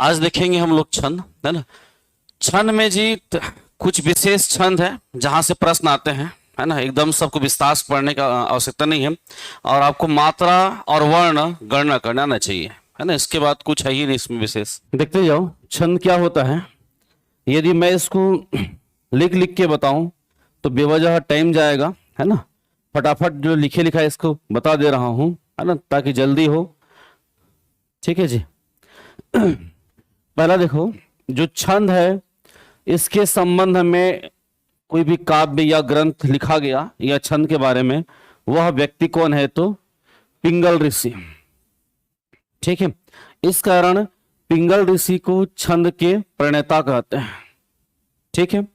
आज देखेंगे हम लोग छंद, है ना। छंद में जी कुछ विशेष छंद है जहां से प्रश्न आते हैं, है ना। एकदम सबको विस्तार से पढ़ने का आवश्यकता नहीं है, और आपको मात्रा और वर्ण गणना करना आना चाहिए, है ना। इसके बाद कुछ है ही नहीं इसमें विशेष। देखते जाओ छंद क्या होता है। यदि मैं इसको लिख लिख के बताऊं तो बेवजह टाइम जाएगा, है ना। फटाफट जो लिखे लिखा है इसको बता दे रहा हूं, है ना, ताकि जल्दी हो। ठीक है जी। पहला देखो, जो छंद है इसके संबंध में कोई भी काव्य या ग्रंथ लिखा गया या छंद के बारे में, वह व्यक्ति कौन है? तो पिंगल ऋषि। ठीक है, इस कारण पिंगल ऋषि को छंद के प्रणेता कहते हैं। ठीक है,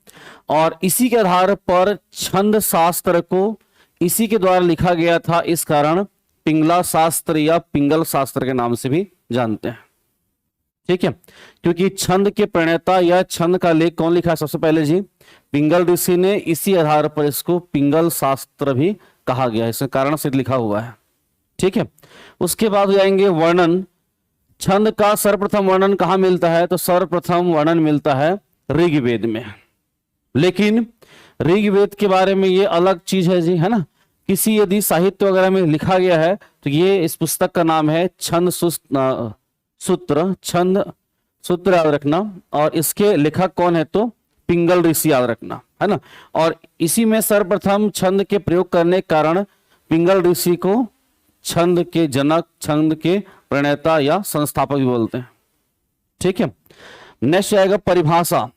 और इसी के आधार पर छंद शास्त्र को इसी के द्वारा लिखा गया था, इस कारण पिंगला शास्त्र या पिंगल शास्त्र के नाम से भी जानते हैं। ठीक है, क्योंकि छंद के प्रणेता या छंद का लेख कौन लिखा है? सबसे पहले जी पिंगल ऋषि ने, इसी आधार पर इसको पिंगल शास्त्र भी कहा गया है, इस कारण से लिखा हुआ है। ठीक है, उसके बाद हो जाएंगे वर्णन। छंद का सर्वप्रथम वर्णन कहाँ मिलता है? तो सर्वप्रथम वर्णन मिलता है ऋग्वेद में। लेकिन ऋग्वेद के बारे में ये अलग चीज है जी, है ना। किसी यदि साहित्य वगैरह में लिखा गया है तो ये इस पुस्तक का नाम है छंद सूत्र। छंद सूत्र याद रखना, और इसके लेखक कौन है? तो पिंगल ऋषि याद रखना, है ना। और इसी में सर्वप्रथम छंद के प्रयोग करने के कारण पिंगल ऋषि को छंद के जनक, छंद के प्रणेता या संस्थापक भी बोलते हैं। ठीक है, नेक्स्ट आएगा परिभाषा।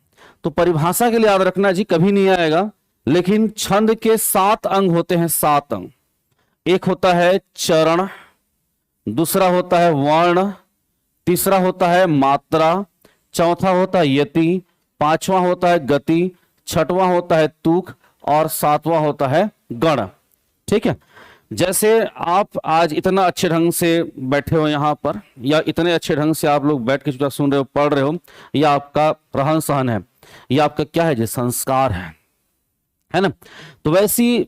तो परिभाषा के लिए याद रखना जी, कभी नहीं आएगा, लेकिन छंद के 7 अंग होते हैं, 7 अंग। एक होता है चरण, दूसरा होता है वर्ण, तीसरा होता है मात्रा, चौथा होता है यति, पांचवा होता है गति, छठवां होता है तुक, और सातवां होता है गण। ठीक है, जैसे आप आज इतना अच्छे ढंग से बैठे हो यहाँ पर, या इतने अच्छे ढंग से आप लोग बैठ के सुन रहे हो, पढ़ रहे हो, या आपका रहन सहन है, या आपका क्या है जी? संस्कार है ना। तो वैसी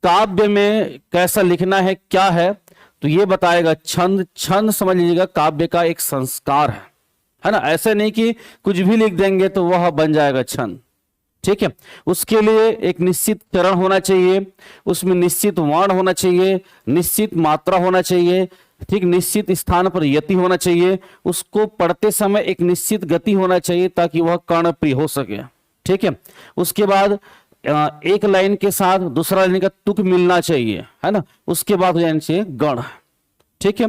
काव्य में कैसा लिखना है, क्या है, तो ये बताएगा छंद। छंद समझ लीजिएगा काव्य का एक संस्कार है ना। ऐसे नहीं कि कुछ भी लिख देंगे तो वह बन जाएगा छंद। ठीक है, उसके लिए एक निश्चित चरण होना चाहिए, उसमें निश्चित वर्ण होना चाहिए, निश्चित मात्रा होना चाहिए, ठीक, निश्चित स्थान पर यति होना चाहिए, उसको पढ़ते समय एक निश्चित गति होना चाहिए ताकि वह कर्णप्रिय हो सके। ठीक है, उसके बाद एक लाइन के साथ दूसरा लाइन का तुक मिलना चाहिए, है ना। उसके बाद हो जाना चाहिए गण। ठीक है,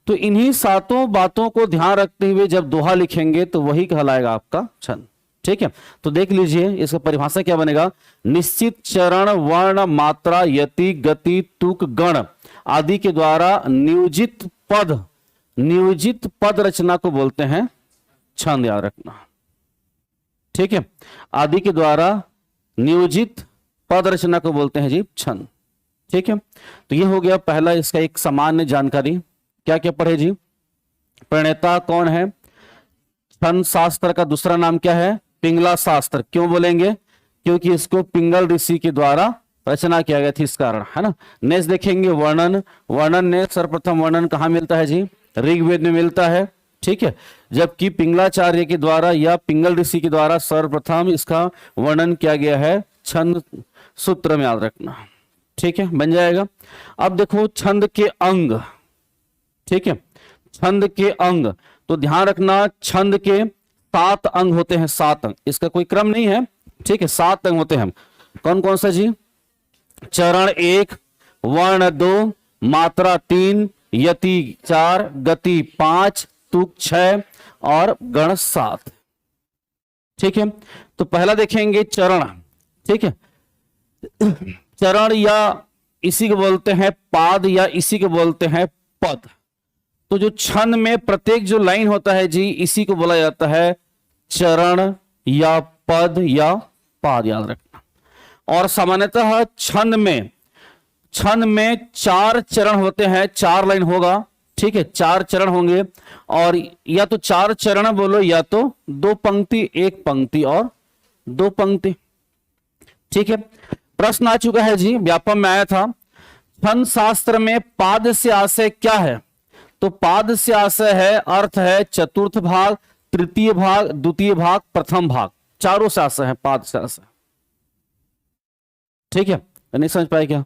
तो इन्हीं 7 बातों को ध्यान रखते हुए जब दोहा लिखेंगे तो वही कहलाएगा आपका छंद। ठीक है, तो देख लीजिए इसका परिभाषा क्या बनेगा। निश्चित चरण, वर्ण, मात्रा, यति, गति, तुक, गण आदि के द्वारा नियोजित पद रचना को बोलते हैं छंद, याद रखना। ठीक है, आदि के द्वारा नियोजित पद रचना को बोलते हैं जी छंद। ठीक है, तो ये हो गया पहला इसका एक सामान्य जानकारी। क्या क्या पढ़े जी? प्रणेता कौन है? छंद शास्त्र का दूसरा नाम क्या है? पिंगला शास्त्र। क्यों बोलेंगे? क्योंकि इसको पिंगल ऋषि के द्वारा रचना किया गया थी, इस कारण, है ना। नेक्स्ट देखेंगे वर्णन। वर्णन ने सर्वप्रथम वर्णन कहाँ मिलता है जी? ऋग्वेद में मिलता है। ठीक है, जबकि पिंगलाचार्य के द्वारा या पिंगल ऋषि के द्वारा सर्वप्रथम इसका वर्णन किया गया है छंद सूत्र में, याद रखना। ठीक है, बन जाएगा। अब देखो छंद के अंग। ठीक है, छंद के अंग, तो ध्यान रखना छंद के 7 अंग होते हैं, 7 अंग। इसका कोई क्रम नहीं है। ठीक है, 7 अंग होते हैं। कौन कौन सा जी? चरण 1, वर्ण 2, मात्रा 3, यति 4, गति 5, तुक 6 और गण 7। ठीक है, तो पहला देखेंगे चरण। ठीक है, चरण या इसी को बोलते हैं पाद, या इसी को बोलते हैं पद। तो जो छंद में प्रत्येक जो लाइन होता है जी, इसी को बोला जाता है चरण या पद या पाद, याद रखना। और सामान्यतः छंद में 4 चरण होते हैं, 4 लाइन होगा। ठीक है, 4 चरण होंगे, और या तो 4 चरण बोलो, या तो 2 पंक्ति, 1 पंक्ति और 2 पंक्ति। ठीक है, प्रश्न आ चुका है जी, व्यापम में आया था। छंद शास्त्र में पाद से आशय क्या है? तो पाद से आशय है, अर्थ है चतुर्थ भाग, तृतीय भाग, द्वितीय भाग, प्रथम भाग, चारों से आशय है, पाद से आशय। ठीक है, नहीं समझ पाए क्या?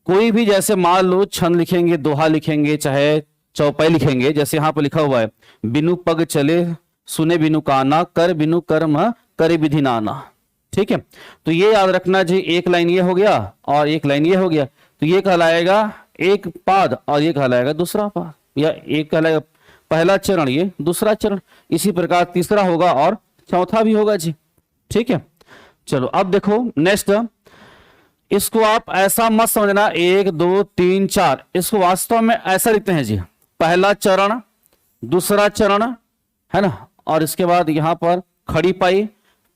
कोई भी जैसे मान लो छंद लिखेंगे, दोहा लिखेंगे, चाहे चौपाई लिखेंगे, जैसे यहां पर लिखा हुआ है बिनु पग चले सुने बिनु काना, कर बिनु कर्म करे विधि नाना। ठीक है, तो ये याद रखना जी, एक लाइन ये हो गया और एक लाइन ये हो गया, तो ये कहलाएगा एक पाद और ये कहलाएगा दूसरा पाद, या एक कहलाएगा पहला चरण, ये दूसरा चरण, इसी प्रकार तीसरा होगा और चौथा भी होगा जी। ठीक है, चलो अब देखो नेक्स्ट, इसको आप ऐसा मत समझना 1 2 3 4, इसको वास्तव में ऐसा लिखते हैं जी, पहला चरण, दूसरा चरण, है ना, और इसके बाद यहां पर खड़ी पाई,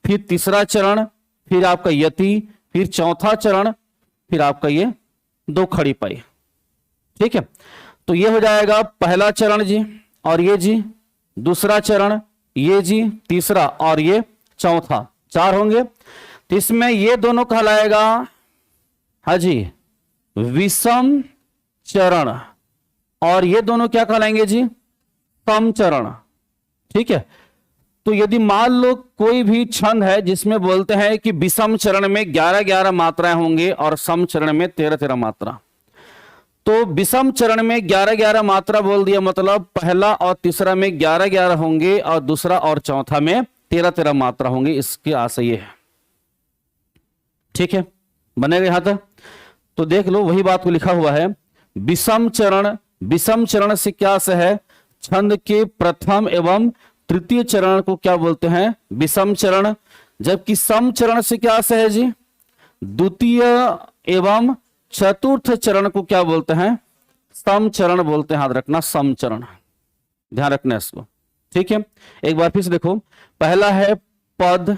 फिर तीसरा चरण, फिर आपका यति, फिर चौथा चरण, फिर आपका ये 2 खड़ी पाई। ठीक है, तो ये हो जाएगा पहला चरण जी, और ये जी दूसरा चरण, ये जी तीसरा, और ये चौथा, 4 होंगे। तो इसमें ये दोनों कहलाएगा, हाँ जी, विषम चरण, और ये दोनों क्या कहलाएंगे जी, सम चरण। ठीक है, तो यदि मान लो कोई भी छंद है जिसमें बोलते हैं कि विषम चरण में 11-11 मात्राएं होंगे और सम चरण में 13-13 मात्रा, तो विषम चरण में 11-11 मात्रा बोल दिया, मतलब पहला और तीसरा में 11-11 होंगे और दूसरा और चौथा में 13-13 मात्रा होंगे, इसके आशय ये है। ठीक है, बनेगा यहां तक? तो देख लो, वही बात को लिखा हुआ है, विषम चरण, विषम चरण से क्या आशय है, छंद के प्रथम एवं तृतीय चरण को क्या बोलते हैं, विषम चरण, जबकि सम चरण से क्या आशय है जी, द्वितीय एवं चतुर्थ चरण को क्या बोलते हैं, सम चरण बोलते हैं, याद रखना, सम चरण, ध्यान रखना इसको। ठीक है, एक बार फिर से देखो, पहला है पद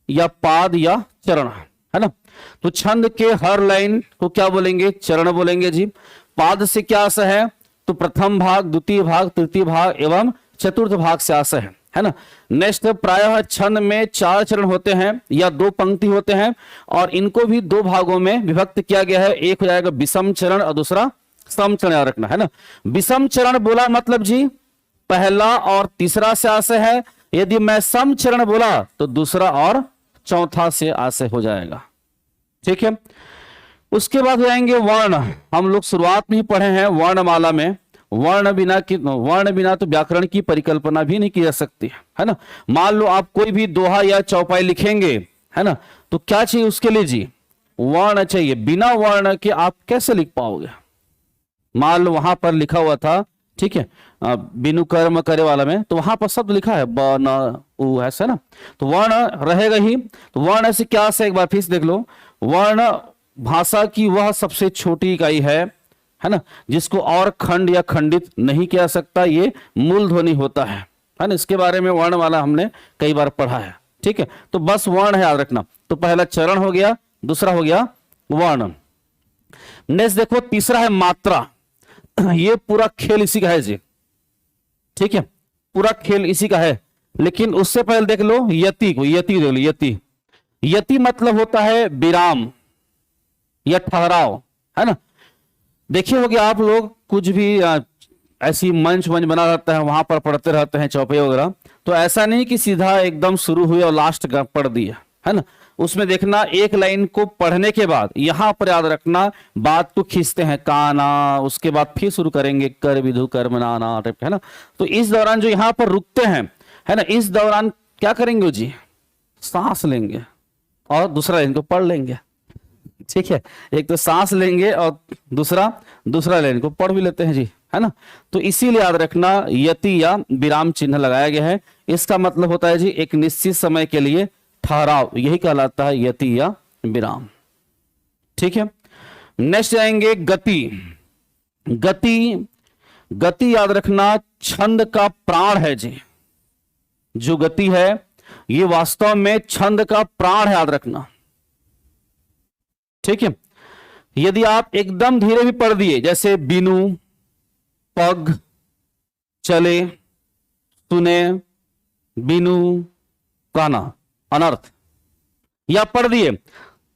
या पाद या चरण, है ना, तो छंद के हर लाइन को क्या बोलेंगे, चरण बोलेंगे जी। पाद से क्या आशय है, तो प्रथम भाग, द्वितीय भाग, तृतीय भाग एवं चतुर्थ भाग से आशय है ना। नेक्स्ट, प्रायः छंद में 4 चरण होते हैं या 2 पंक्ति होते हैं, और इनको भी 2 भागों में विभक्त किया गया है, एक हो जाएगा विषम चरण और दूसरा सम चरण, याद रखना, है ना। विषम चरण बोला मतलब जी पहला और तीसरा से आशय है, यदि मैं सम चरण बोला तो दूसरा और चौथा से आशय हो जाएगा। ठीक है, उसके बाद हो जाएंगे वर्ण, हम लोग शुरुआत में ही पढ़े हैं वर्णमाला में, वर्ण बिना तो व्याकरण की परिकल्पना भी नहीं की जा सकती, है ना। मान लो आप कोई भी दोहा या चौपाई लिखेंगे, है ना, तो क्या चाहिए उसके लिए जी, वर्ण चाहिए, बिना वर्ण के आप कैसे लिख पाओगे। मान लो वहां पर लिखा हुआ था, ठीक है, बिनु कर्म करे वाला में, तो वहां पर शब्द लिखा है ब न उ, ऐसा ना, तो वर्ण रहेगा ही। तो वर्ण से क्या से, एक बार फिर देख लो, वर्ण भाषा की वह सबसे छोटी इकाई है ना, जिसको और खंड या खंडित नहीं किया सकता, ये मूल ध्वनि होता है ना। इसके बारे में वर्ण वाला हमने कई बार पढ़ा है। ठीक है, तो बस वर्ण है, याद रखना। तो पहला चरण हो गया, दूसरा हो गया वर्ण। नेक्स्ट देखो, तीसरा है मात्रा। ये पूरा खेल इसी का है जी, ठीक है, पूरा खेल इसी का है। लेकिन उससे पहले देख लो यति को, यति देख लो, यति, यति मतलब होता है विराम या ठहराव, है ना। देखिए होगे आप लोग कुछ भी ऐसी मंच बना रहता है, वहां पर पढ़ते रहते हैं चौपाई वगैरह, तो ऐसा नहीं कि सीधा एकदम शुरू हुई और लास्ट का पढ़ दिया, है ना। उसमें देखना एक लाइन को पढ़ने के बाद यहां पर याद रखना बात को खींचते हैं काना, उसके बाद फिर शुरू करेंगे कर विधु कर्म नाना, है ना। तो इस दौरान जो यहां पर रुकते हैं, है ना, इस दौरान क्या करेंगे जी, सांस लेंगे और दूसरा लाइन को पढ़ लेंगे। ठीक है, एक तो सांस लेंगे और दूसरा लाइन को पढ़ भी लेते हैं जी, है ना। तो इसीलिए याद रखना यति या विराम चिन्ह लगाया गया है। इसका मतलब होता है जी एक निश्चित समय के लिए ठहराव, यही कहलाता है यति या विराम। ठीक है, नेक्स्ट आएंगे गति। गति याद रखना छंद का प्राण है जी, जो गति है ये वास्तव में छंद का प्राण है, याद रखना। ठीक है, यदि आप एकदम धीरे भी पढ़ दिए, जैसे बिनु पग चले सुने बिनु काना, अनर्थ, या पढ़ दिए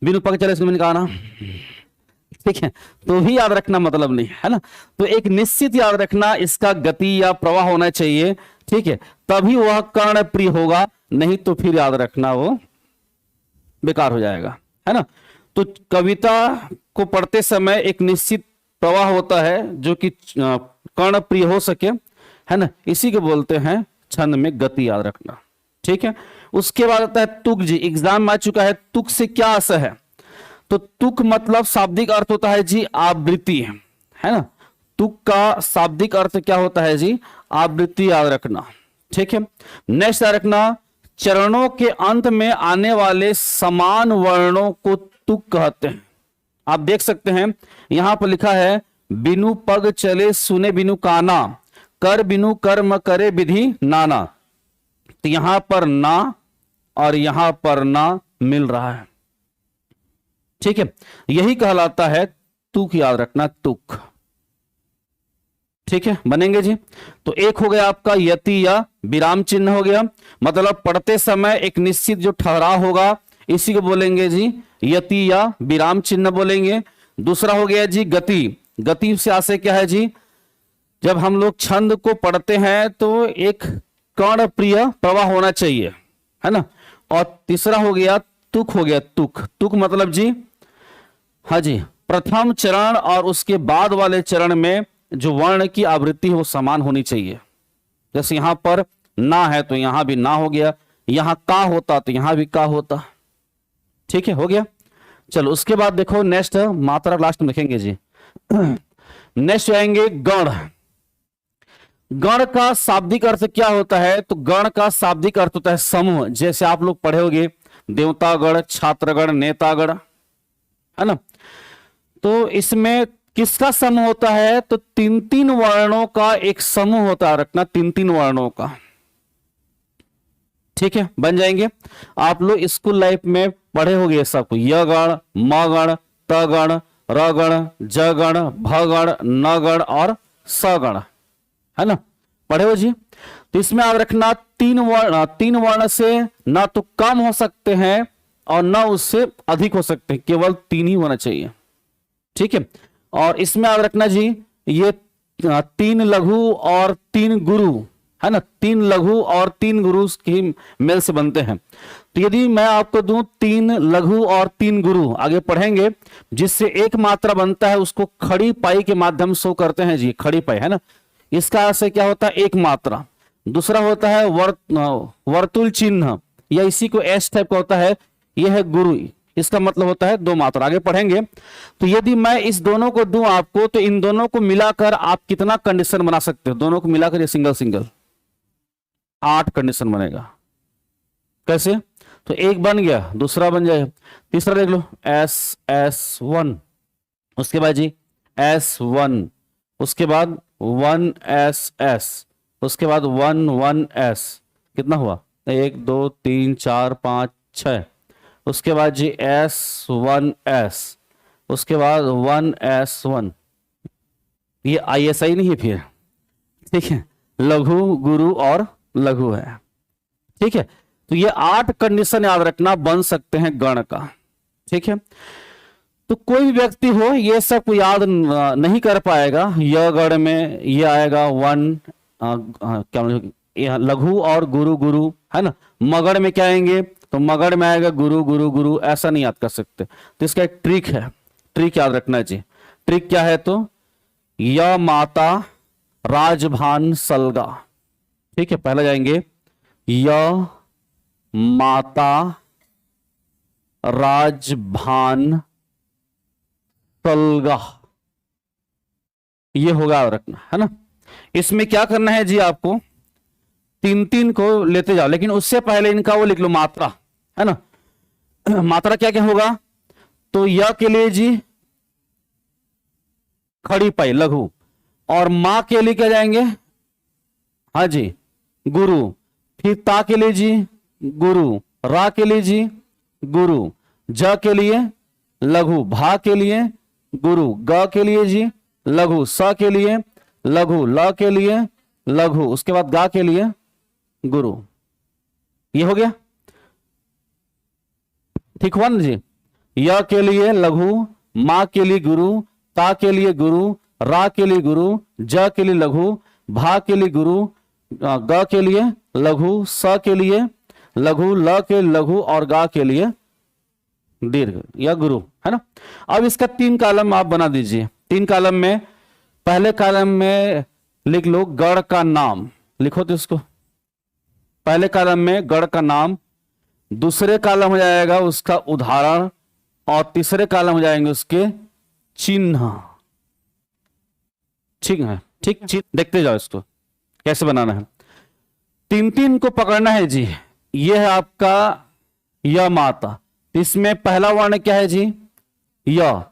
बिनु पग चले सुने बिनु काना, ठीक है, तो भी याद रखना मतलब नहीं है ना। तो एक निश्चित याद रखना, इसका गति या प्रवाह होना चाहिए, ठीक है, तभी वह कर्ण प्रिय होगा, नहीं तो फिर याद रखना वो बेकार हो जाएगा, है ना। तो कविता को पढ़ते समय एक निश्चित प्रवाह होता है जो कि कर्ण प्रिय हो सके, है ना, इसी को बोलते हैं छंद में गति याद रखना, ठीक है। उसके बाद आता है तुक जी, एग्जाम में आ चुका है, तुक से क्या असर है। तो तुक मतलब शाब्दिक अर्थ होता है जी आवृत्ति, है ना। तुक का शाब्दिक अर्थ क्या होता है जी, आवृत्ति याद रखना, ठीक है। नेक्स्ट याद रखना, चरणों के अंत में आने वाले समान वर्णों को तुक कहते हैं। आप देख सकते हैं यहां पर लिखा है, बिनु पग चले सुने बिनु काना, कर बिनु कर्म करे विधि नाना। तो यहां पर ना और यहां पर ना मिल रहा है, ठीक है, यही कहलाता है तुक याद रखना, तुक, ठीक है, बनेंगे जी। तो एक हो गया आपका यति या विराम चिन्ह हो गया, मतलब पढ़ते समय एक निश्चित जो ठहराव होगा इसी को बोलेंगे जी यति या विराम चिन्ह बोलेंगे। दूसरा हो गया जी गति, गति से आशय क्या है जी, जब हम लोग छंद को पढ़ते हैं तो एक कर्ण प्रिय प्रवाह होना चाहिए, है ना। और तीसरा हो गया तुक, हो गया तुक, तुक मतलब जी, हाँ जी, प्रथम चरण और उसके बाद वाले चरण में जो वर्ण की आवृत्ति है वो समान होनी चाहिए। जैसे यहां पर ना है तो यहां भी ना हो गया, यहां का होता तो यहां भी का होता, ठीक है, हो गया। चलो उसके बाद देखो नेक्स्ट मात्रा लास्ट में लिखेंगे जी। नेक्स्ट आएंगे गण। गण का शाब्दिक अर्थ क्या होता है, तो गण का शाब्दिक अर्थ होता है समूह। जैसे आप लोग पढ़े होंगे देवतागण, छात्रगण, नेतागण, है ना। तो इसमें किसका समूह होता है, तो तीन तीन वर्णों का एक समूह होता है, रखना तीन तीन वर्णों का, ठीक है, बन जाएंगे। आप लोग स्कूल लाइफ में पढ़े होंगे सबको, य गण, म गण, त गण, र गण, ज गण, भ गण, न गण और स गण, है ना, पढ़े हो जी। तो इसमें आप रखना तीन वर्ण से ना तो कम हो सकते हैं और ना उससे अधिक हो सकते हैं, केवल तीन ही होना चाहिए, ठीक है। और इसमें आप रखना जी ये तीन लघु और तीन गुरु, है ना, तीन लघु और तीन गुरु की मेल से बनते हैं। तो यदि मैं आपको दूं तीन लघु और तीन गुरु, आगे पढ़ेंगे, जिससे एक मात्रा बनता है उसको खड़ी पाई के माध्यम से करते हैं जी, खड़ी पाई, है ना। इसका अर्थ क्या होता है, एक मात्रा। दूसरा होता है वर्तुल चिन्ह, या इसी को एस टाइप का होता है, यह है गुरु, इसका मतलब होता है दो मात्रा, आगे पढ़ेंगे। तो यदि मैं इस दोनों को दूं आपको, तो इन दोनों को मिलाकर आप कितना कंडीशन बना सकते हो, दोनों को मिलाकर ये सिंगल सिंगल 8 कंडीशन बनेगा। कैसे, तो एक बन गया, दूसरा बन जाएगा, तीसरा देख लो S1, उसके बाद जी S1, उसके बाद 1SS, उसके बाद 1S, कितना हुआ, 1 2 3 4 5 6, उसके बाद जी S1S, उसके बाद 1S1, ये ISI नहीं है फिर, ठीक है, लघु गुरु और लघु है, ठीक है। तो ये 8 कंडीशन याद रखना बन सकते हैं गण का, ठीक है। तो कोई भी व्यक्ति हो ये सब याद नहीं कर पाएगा, य गण में ये आएगा 1 क्या लघु और गुरु गुरु, है ना। मगड़ में क्या आएंगे, तो मगड़ में आएगा गुरु गुरु गुरु, ऐसा नहीं याद कर सकते। तो इसका एक ट्रिक है, ट्रिक याद रखना जी। ट्रिक क्या है, तो य माता राजभान सलगा, ठीक है, पहले जाएंगे य माता राजभान सलगा, ये होगा याद रखना, है ना। इसमें क्या करना है जी, आपको तीन तीन को लेते जाओ, लेकिन उससे पहले इनका वो लिख लो मात्रा, है ना। मात्रा क्या क्या होगा, तो य के लिए जी खड़ी पाई लघु, और मां के लिए क्या जाएंगे, हाँ जी गुरु, फिर ता के लिए जी गुरु, रा के लिए जी गुरु, ज के लिए लघु, भा के लिए गुरु, ग के लिए जी लघु, स के लिए लघु, ल के लिए लघु, उसके बाद गा के लिए गुरु, ये हो गया, ठीक हुआ ना जी। य के लिए लघु, मा के लिए गुरु, ता के लिए गुरु, रा के लिए गुरु, ज के लिए लघु, भा के लिए गुरु, ग के लिए लघु, स के लिए लघु, ल के लघु और गा के लिए दीर्घ या गुरु, है ना। अब इसका 3 कॉलम आप बना दीजिए। 3 कॉलम में पहले कॉलम में लिख लो गण का नाम, लिखो तो इसको। पहले कॉलम में गण का नाम, दूसरे कॉलम हो जाएगा उसका उदाहरण और तीसरे कॉलम हो जाएंगे उसके चिन्ह। ठीक है, ठीक, देखते जाओ इसको कैसे बनाना है। 3 को पकड़ना है जी। ये है आपका य माता, इसमें पहला वर्ण क्या है जी, य,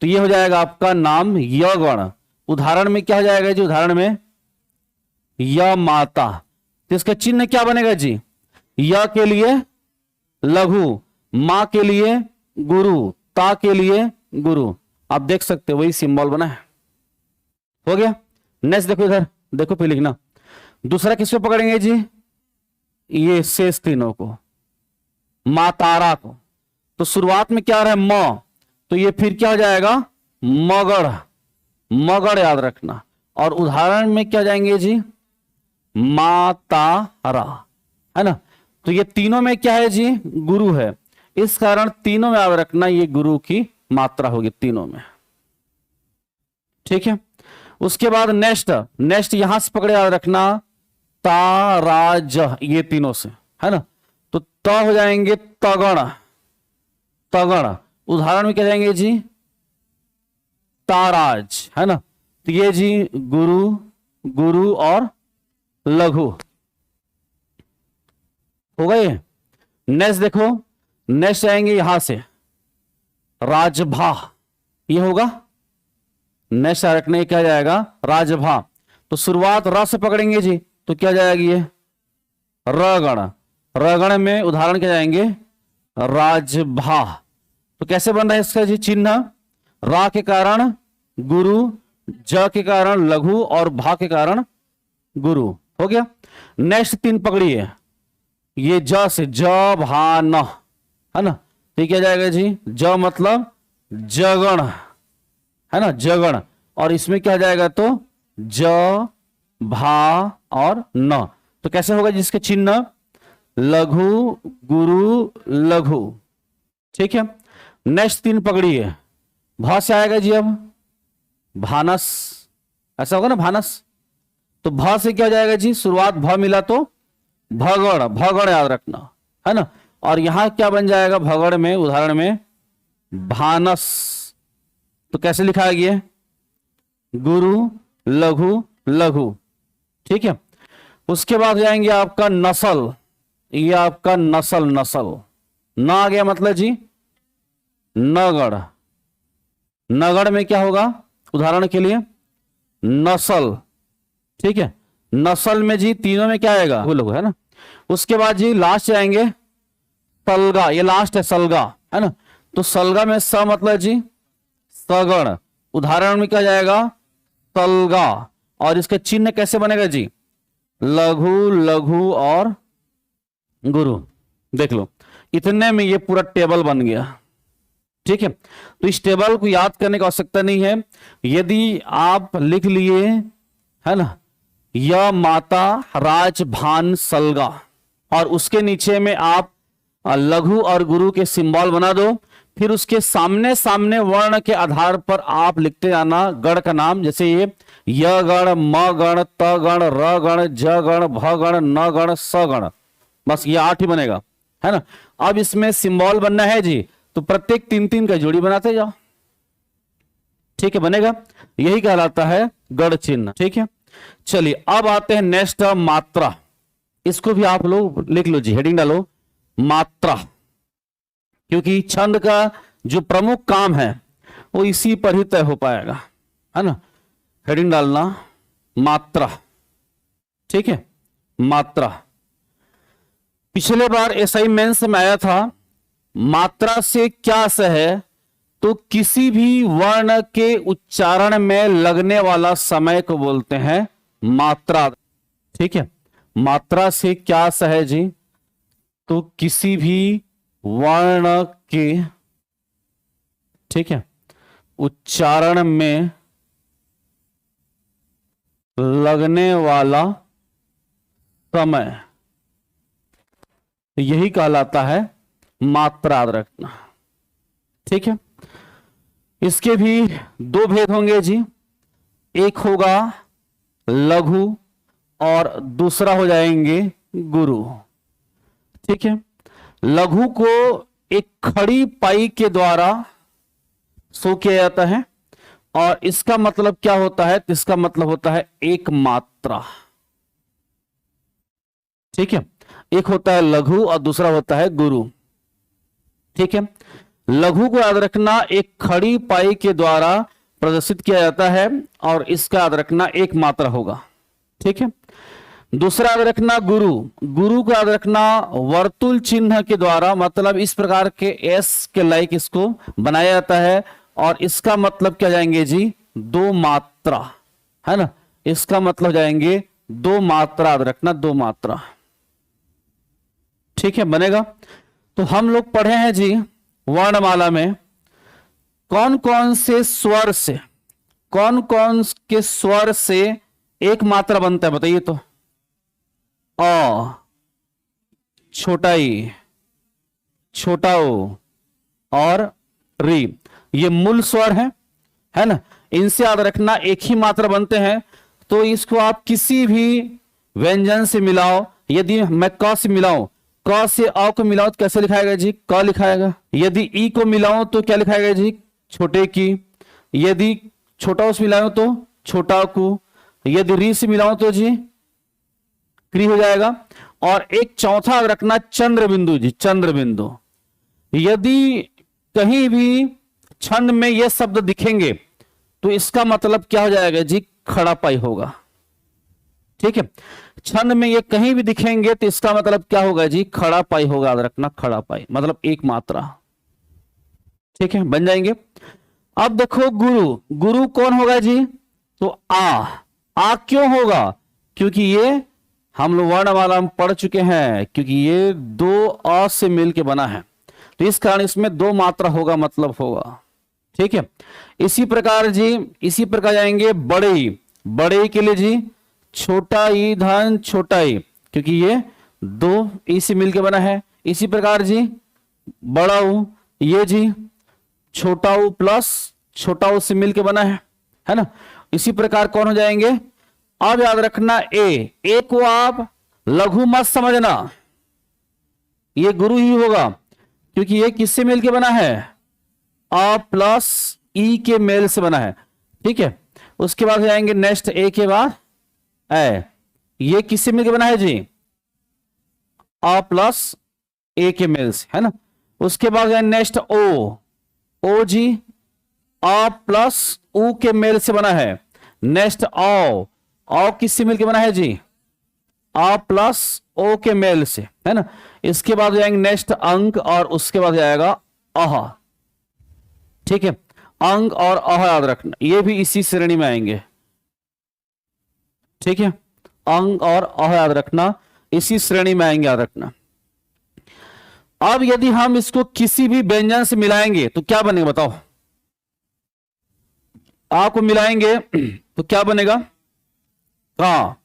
तो ये हो जाएगा आपका नाम य गण। उदाहरण में क्या हो जाएगा जी, उदाहरण में य माता, तो इसका चिन्ह क्या बनेगा जी, य के लिए लघु, मां के लिए गुरु, ता के लिए गुरु। आप देख सकते हो वही सिंबल बना है। हो गया। नेक्स्ट देखो, इधर देखो फिर लिखना। दूसरा किसको पकड़ेंगे जी, ये शेष तीनों को, मातारा को। तो शुरुआत में क्या आ रहा है म, तो ये फिर क्या हो जाएगा मगड़, मगड़ याद रखना। और उदाहरण में क्या जाएंगे जी, मातारा, है ना। तो ये तीनों में क्या है जी, गुरु है, इस कारण तीनों में याद रखना ये गुरु की मात्रा होगी तीनों में। ठीक है। उसके बाद नेक्स्ट यहां से पकड़े याद रखना ताराज, ये तीनों से, है ना। तो त हो जाएंगे तगण, तगण। उदाहरण में क्या जाएंगे जी, ताराज, है ना। तो ये जी गुरु, गुरु और लघु हो गए। नेक्स्ट देखो, नेक्स्ट आएंगे यहां से राजभा, ये होगा नेक्स्ट रखने क्या जाएगा राजभा। तो शुरुआत र से पकड़ेंगे जी, तो क्या जाएगी ये रगण, रगण में उदाहरण क्या जाएंगे राजभा। तो कैसे बन रहा है इसका जी चिन्ह, रा के कारण गुरु, ज के कारण लघु और भा के कारण गुरु। हो गया। नेक्स्ट 3 पकड़िए, ये ज से ज भा न, है ना। तो क्या जाएगा जी, ज मतलब जगण, है ना, जगण। और इसमें क्या जाएगा तो ज भा और न। तो कैसे होगा जिसके चिन्ह लघु, गुरु, लघु। ठीक है। नेक्स्ट 3 पकड़िए, भ से आएगा जी अब भानस, ऐसा होगा ना भानस। तो भ से क्या हो जाएगा जी, शुरुआत भ मिला तो भगड़, भगड़ याद रखना, है ना। और यहां क्या बन जाएगा भगड़ में, उदाहरण में भानस। तो कैसे लिखा गया गुरु, लघु, लघु। ठीक है। उसके बाद जाएंगे आपका नस्ल, ये आपका नस्ल, नस्ल न आ गया मतलब जी नगढ़, नगढ़ में क्या होगा उदाहरण के लिए नस्ल। ठीक है। नस्ल में जी तीनों में क्या आएगा वो लोग, है ना। उसके बाद जी लास्ट आएंगे सलगा, ये लास्ट है सलगा, है ना। तो सलगा में स मतलब जी सगण, उदाहरण में क्या जाएगा सलगा। और इसका चिन्ह कैसे बनेगा जी लघु, लघु और गुरु। देख लो इतने में ये पूरा टेबल बन गया। ठीक है। तो इस टेबल को याद करने की आवश्यकता नहीं है। यदि आप लिख लिए, है ना, य माता राज भान सलगा और उसके नीचे में आप लघु और गुरु के सिंबल बना दो, फिर उसके सामने सामने वर्ण के आधार पर आप लिखते जाना गण का नाम। जैसे ये य गण, म गण, त गण, र गण, ज गण, भ गण, न गण, स गण, बस ये 8 ही बनेगा, है ना। अब इसमें सिंबल बनना है जी, तो प्रत्येक 3-3 का जोड़ी बनाते जाओ। ठीक है, बनेगा, यही कहलाता है गण चिन्ह। ठीक है। चलिए अब आते हैं नेक्स्ट मात्रा। इसको भी आप लोग लिख लो जी, हेडिंग डालो मात्रा, क्योंकि छंद का जो प्रमुख काम है वो इसी पर ही तय हो पाएगा, है ना। हेडिंग डालना मात्रा। ठीक है, मात्रा। पिछले बार असाइनमेंट में आया था मात्रा से क्या स है, तो किसी भी वर्ण के उच्चारण में लगने वाला समय को बोलते हैं मात्रा। ठीक है। मात्रा से क्या स है जी, तो किसी भी वर्ण के, ठीक है, उच्चारण में लगने वाला समय, यही कहलाता है मात्रा याद रखना। ठीक है, इसके भी दो भेद होंगे जी, एक होगा लघु और दूसरा हो जाएंगे गुरु। ठीक है, लघु को एक खड़ी पाई के द्वारा शो किया जाता है और इसका मतलब क्या होता है, इसका मतलब होता है एक मात्रा। ठीक है, एक होता है लघु और दूसरा होता है गुरु। ठीक है, लघु को याद रखना एक खड़ी पाई के द्वारा प्रदर्शित किया जाता है और इसका याद रखना एक मात्रा होगा। ठीक है, दूसरा याद रखना गुरु, गुरु को याद रखना वर्तुल चिन्ह के द्वारा, मतलब इस प्रकार के एस के लाइक इसको बनाया जाता है और इसका मतलब क्या जाएंगे जी, दो मात्रा, है ना, इसका मतलब जाएंगे दो मात्रा, याद रखना दो मात्रा। ठीक है, बनेगा। तो हम लोग पढ़े हैं जी वर्णमाला में कौन कौन से स्वर से, कौन कौन के स्वर से एक मात्रा बनता है, बताइए तो। अ, छोटा ई, छोटा ओ और री, ये मूल स्वर है ना, इनसे याद रखना एक ही मात्रा बनते हैं। तो इसको आप किसी भी व्यंजन से मिलाओ, यदि मैं क से मिलाऊं, क से अ को मिलाओ तो कैसे लिखाएगा जी, क लिखाएगा। यदि ई को मिलाऊं तो क्या लिखाएगा जी, छोटे की। यदि छोटा उस मिलाऊं तो छोटा को। यदि री से मिलाऊं तो जी क्री हो जाएगा। और एक चौथा रखना चंद्र बिंदु जी, चंद्र बिंदु। यदि कहीं भी छंद में यह शब्द दिखेंगे तो इसका मतलब क्या हो जाएगा जी, खड़ा पाई होगा। ठीक है, छंद में ये कहीं भी दिखेंगे तो इसका मतलब क्या होगा जी, खड़ा पाई होगा, याद रखना खड़ा पाई मतलब एक मात्रा। ठीक है, बन जाएंगे। अब देखो गुरु, गुरु कौन होगा जी, तो आ क्यों होगा, क्योंकि ये हम लोग वर्णमाला में पढ़ चुके हैं, क्योंकि ये दो अ से मिलके बना है, तो इस कारण इसमें दो मात्रा होगा, मतलब होगा। ठीक है, इसी प्रकार जी, इसी प्रकार जाएंगे बड़े ई, बड़े ई के लिए जी छोटा ई धन छोटा ई, क्योंकि ये दो ई से मिलके बना है। इसी प्रकार जी बड़ा ऊ, ये जी छोटा ऊ प्लस छोटा ऊ से मिलके बना है ना। इसी प्रकार कौन हो जाएंगे, अब याद रखना ए को आप लघु मत समझना, ये गुरु ही होगा, क्योंकि ये किससे मिलके बना है, अ प्लस ई के मेल से बना है। ठीक है, उसके बाद जाएंगे नेक्स्ट ए के बाद ए, ये किससे मिलके बना है जी, अ प्लस ए के मेल से, है ना। उसके बाद नेक्स्ट ओ जी अ प्लस ऊ के मेल से बना है। नेक्स्ट औ किससे मिलके बना है जी, अ प्लस ओ के मेल से, है ना। इसके बाद जाएंगे नेक्स्ट अंक और उसके बाद जाएगा अह। ठीक है, अंक और अह याद रखना, ये भी इसी श्रेणी में आएंगे। ठीक है, अंक और अह याद रखना, इसी श्रेणी में आएंगे, याद रखना। अब यदि हम इसको किसी भी व्यंजन से मिलाएंगे तो क्या बनेगा, बताओ। आ को मिलाएंगे तो क्या बनेगा, हाँ,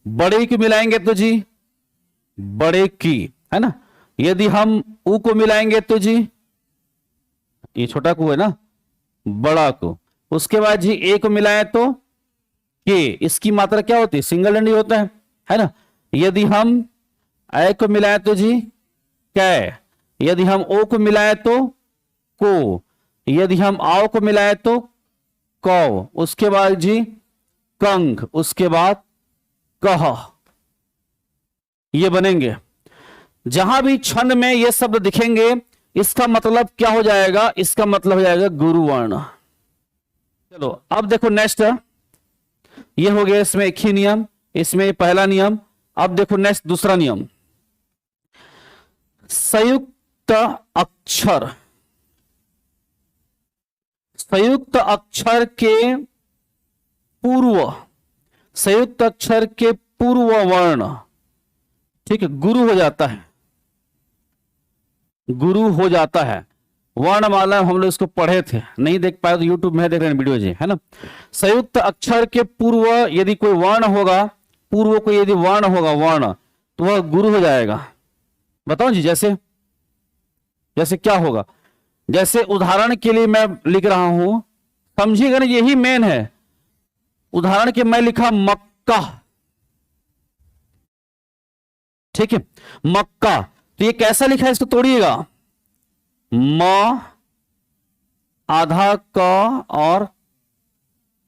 बड़े की मिलाएंगे तो जी बड़े की, है ना। यदि हम ऊ को मिलाएंगे तो जी, ये छोटा को है ना, बड़ा को। उसके बाद जी ए को मिलाएं तो के, इसकी मात्रा क्या होती है, सिंगल डंडी होता है ना। यदि हम ए को मिलाएं तो जी कै, यदि हम ओ को मिलाएं तो को, यदि हम आओ को मिलाएं तो कौ, उसके बाद जी कंग, उसके बाद कह, ये बनेंगे। जहां भी छंद में ये शब्द दिखेंगे इसका मतलब क्या हो जाएगा, इसका मतलब हो जाएगा गुरु वर्ण। चलो अब देखो नेक्स्ट, ये हो गया इसमें एक ही नियम, इसमें पहला नियम। अब देखो नेक्स्ट दूसरा नियम, संयुक्त अक्षर, संयुक्त अक्षर के पूर्व, संयुक्त अक्षर के पूर्व वर्ण, ठीक है, गुरु हो जाता है, गुरु हो जाता है। वर्णमाला हम लोग इसको पढ़े थे, नहीं देख पाए तो यूट्यूब में देख रहे हैं वीडियो जी, है ना। संयुक्त अक्षर के पूर्व यदि कोई वर्ण होगा, पूर्व को यदि वर्ण होगा, वर्ण, तो वह गुरु हो जाएगा। बताओ जी, जैसे जैसे क्या होगा, जैसे उदाहरण के लिए मैं लिख रहा हूं, समझिएगा ना, यही मेन है। उदाहरण के मैं लिखा मक्का, ठीक है, मक्का, तो ये कैसा लिखा है, इसको तोड़िएगा, म आधा क और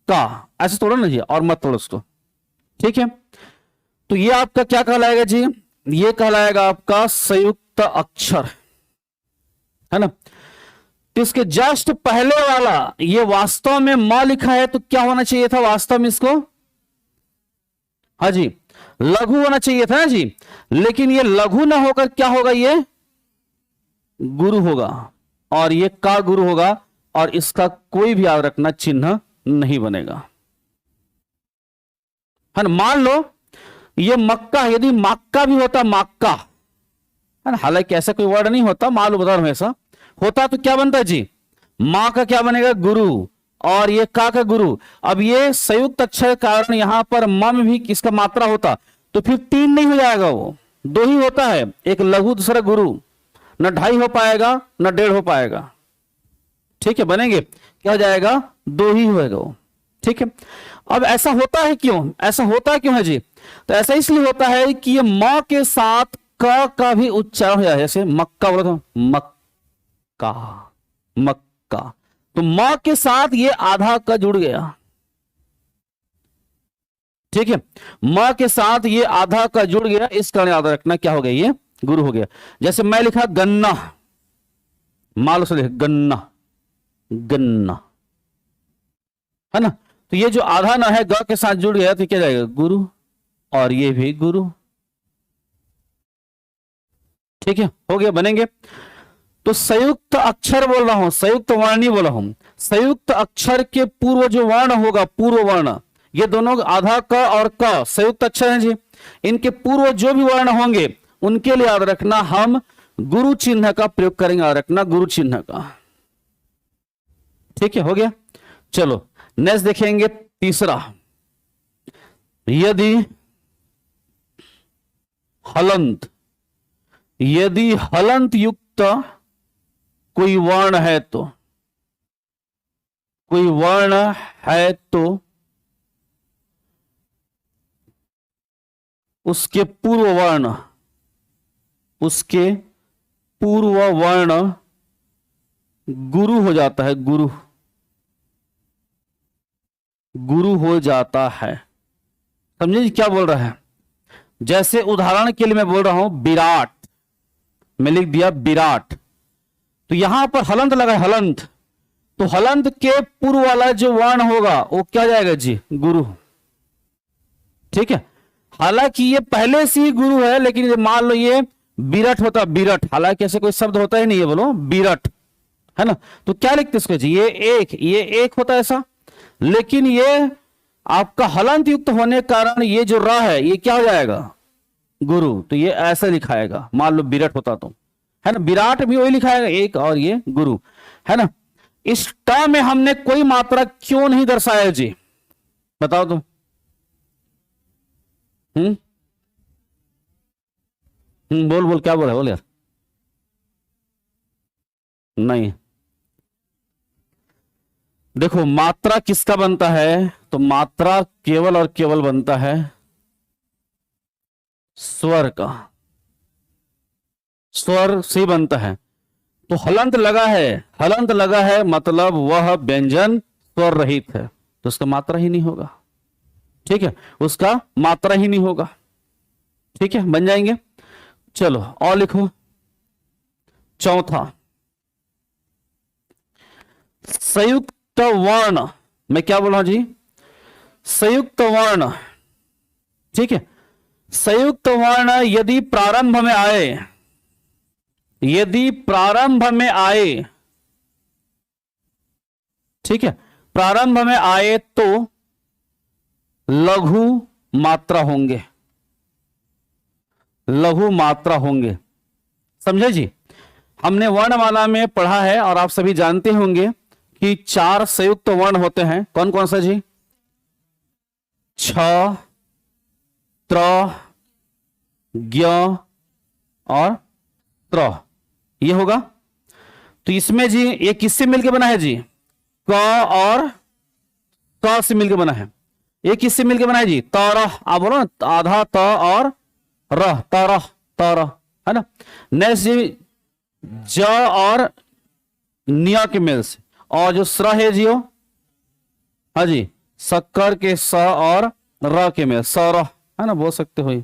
का, ऐसे तोड़ो ना जी, और मत तोड़ो उसको, ठीक है। तो ये आपका क्या कहलाएगा जी, ये कहलाएगा आपका संयुक्त अक्षर, है ना। तो इसके जस्ट पहले वाला ये वास्तव में म लिखा है, तो क्या होना चाहिए था वास्तव में इसको, हाँ जी, लघु होना चाहिए था ना जी, लेकिन ये लघु ना होकर क्या होगा, ये गुरु होगा, और ये का गुरु होगा, और इसका कोई भी याद रखना चिन्ह नहीं बनेगा, है ना। मान लो ये मक्का, यदि मक्का भी होता, मक्का, है ना, हालांकि ऐसा कोई वर्ड नहीं होता, मान लो बता रहा हूं, ऐसा होता तो क्या बनता है जी, मां का क्या बनेगा, गुरु, और ये का गुरु। अब ये संयुक्त अक्षर के कारण यहां पर म में भी इसका मात्रा होता, तो फिर 3 नहीं हो जाएगा, वो 2 ही होता है, एक लघु दूसरा गुरु, न 2.5 हो पाएगा न 1.5 हो पाएगा, ठीक है, बनेंगे क्या हो जाएगा, 2 ही होएगा वो, ठीक है। अब ऐसा होता है क्यों, ऐसा होता क्यों है जी, तो ऐसा इसलिए होता है कि ये म के साथ क का भी उच्चारण हो जाए, जैसे मक्का बोला तो मक्का, मक्का, तो म के साथ ये आधा का जुड़ गया, ठीक है, म के साथ ये आधा का जुड़ गया, इस कारण याद रखना क्या हो गया, ये गुरु हो गया। जैसे मैं लिखा गन्ना, मान लो से लिख गन्ना, गन्ना, है ना, तो ये जो आधा ना है ग के साथ जुड़ गया, तो क्या जाएगा, गुरु, और ये भी गुरु, ठीक है, हो गया, बनेंगे। तो संयुक्त अक्षर बोल रहा हूं, संयुक्त वर्ण नहीं बोला हूं, संयुक्त अक्षर के पूर्व जो वर्ण होगा, पूर्व वर्ण, ये दोनों आधा क और क संयुक्त अक्षर हैं जी, इनके पूर्व जो भी वर्ण होंगे उनके लिए याद रखना हम गुरु चिन्ह का प्रयोग करेंगे, याद रखना गुरु चिन्ह का, ठीक है, हो गया। चलो नेक्स्ट देखेंगे, तीसरा, यदि हलंत, यदि हलंत युक्त कोई वर्ण है, तो कोई वर्ण है तो उसके पूर्व वर्ण, उसके पूर्व वर्ण गुरु हो जाता है, गुरु, गुरु हो जाता है, समझे जी क्या बोल रहा है। जैसे उदाहरण के लिए मैं बोल रहा हूं विराट, मैं लिख दिया विराट, तो यहां पर हलंत लगा है, हलंत, तो हलंत के पूर्व वाला जो वर्ण होगा वो क्या जाएगा जी, गुरु, ठीक है। हालांकि ये पहले से ही गुरु है, लेकिन मान लो ये विरट होता, विरट, हालांकि ऐसे कोई शब्द होता ही नहीं है, बोलो विरट, है ना, तो क्या लिखते इसको जी, ये एक होता है ऐसा, लेकिन ये आपका हलंत युक्त होने के कारण ये जो रा है ये क्या हो जाएगा, गुरु, तो ये ऐसा लिखाएगा, मान लो विरट होता तो, है ना, विराट भी वही लिखाएगा एक, और ये गुरु, है ना। इस ट में हमने कोई मात्रा क्यों नहीं दर्शाया जी, बताओ तुम, बोल बोल, क्या बोल रहा है, बोल यार, नहीं, देखो मात्रा किसका बनता है, तो मात्रा केवल और केवल बनता है स्वर का, स्वर से बनता है, तो हलंत लगा है, हलंत लगा है मतलब वह व्यंजन स्वर रहित है, तो उसका मात्रा ही नहीं होगा, ठीक है, उसका मात्रा ही नहीं होगा, ठीक है, बन जाएंगे। चलो और लिखो, चौथा, संयुक्त वर्ण, मैं क्या बोल रहा हूं जी, संयुक्त वर्ण, ठीक है, संयुक्त वर्ण यदि प्रारंभ में आए, यदि प्रारंभ में आए, ठीक है, प्रारंभ में आए तो लघु मात्रा होंगे, लघु मात्रा होंगे, समझे जी। हमने वर्णमाला में पढ़ा है और आप सभी जानते होंगे कि 4 संयुक्त वर्ण होते हैं। कौन कौन सा जी? छ, त्र, ज्ञ और त्र, ये होगा। तो इसमें जी ये किससे मिलकर बना है जी? क और क से मिलकर बना है। ये किससे मिलकर बना है जी? तरह। आप बोलो ना, आधा त और रह, तरह, तरह, है ना। नेक्स्ट जी ज और निया के मेल से, और जो स्र है जी, हाँ जी, शक्कर के स और र के मेल, सर, है ना, बोल सकते हो।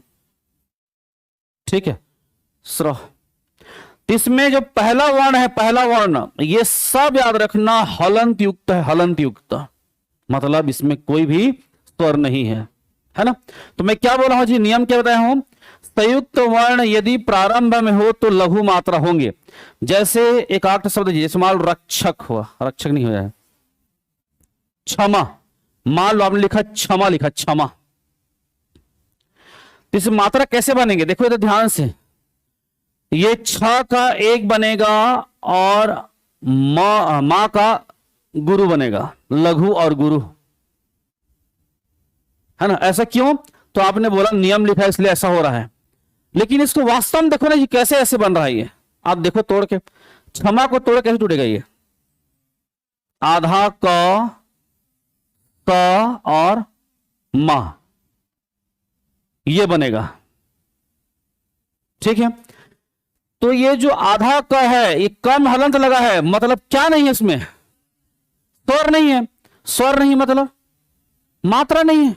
ठीक है, स्र। इसमें जो पहला वर्ण है, पहला वर्ण, ये सब याद रखना हलंत युक्त है, हलंत युक्त, मतलब इसमें कोई भी स्वर नहीं है ना। तो मैं क्या बोल रहा हूं जी, नियम क्या बताया हूं? संयुक्त वर्ण यदि प्रारंभ में हो तो लघु मात्रा होंगे। जैसे एक आठ शब्द, जैसे मान लो रक्षक हुआ, रक्षक नहीं हो जाए, क्षमा, मान लो आपने लिखा क्षमा, लिखा क्षमा, तो इस मात्रा कैसे बनेंगे? देखो इधर ध्यान से, ये छ का एक बनेगा और मां का गुरु बनेगा, लघु और गुरु, है ना। ऐसा क्यों? तो आपने बोला नियम लिखा है इसलिए ऐसा हो रहा है, लेकिन इसको वास्तव में देखो ना जी, कैसे ऐसे बन रहा है ये। आप देखो तोड़ के, क्षमा को तोड़ कैसे टूटेगा ये? आधा क और मां, ये बनेगा। ठीक है, तो ये जो आधा क है, ये कम हलंत लगा है, मतलब क्या नहीं है इसमें? स्वर नहीं है। स्वर नहीं मतलब मात्रा नहीं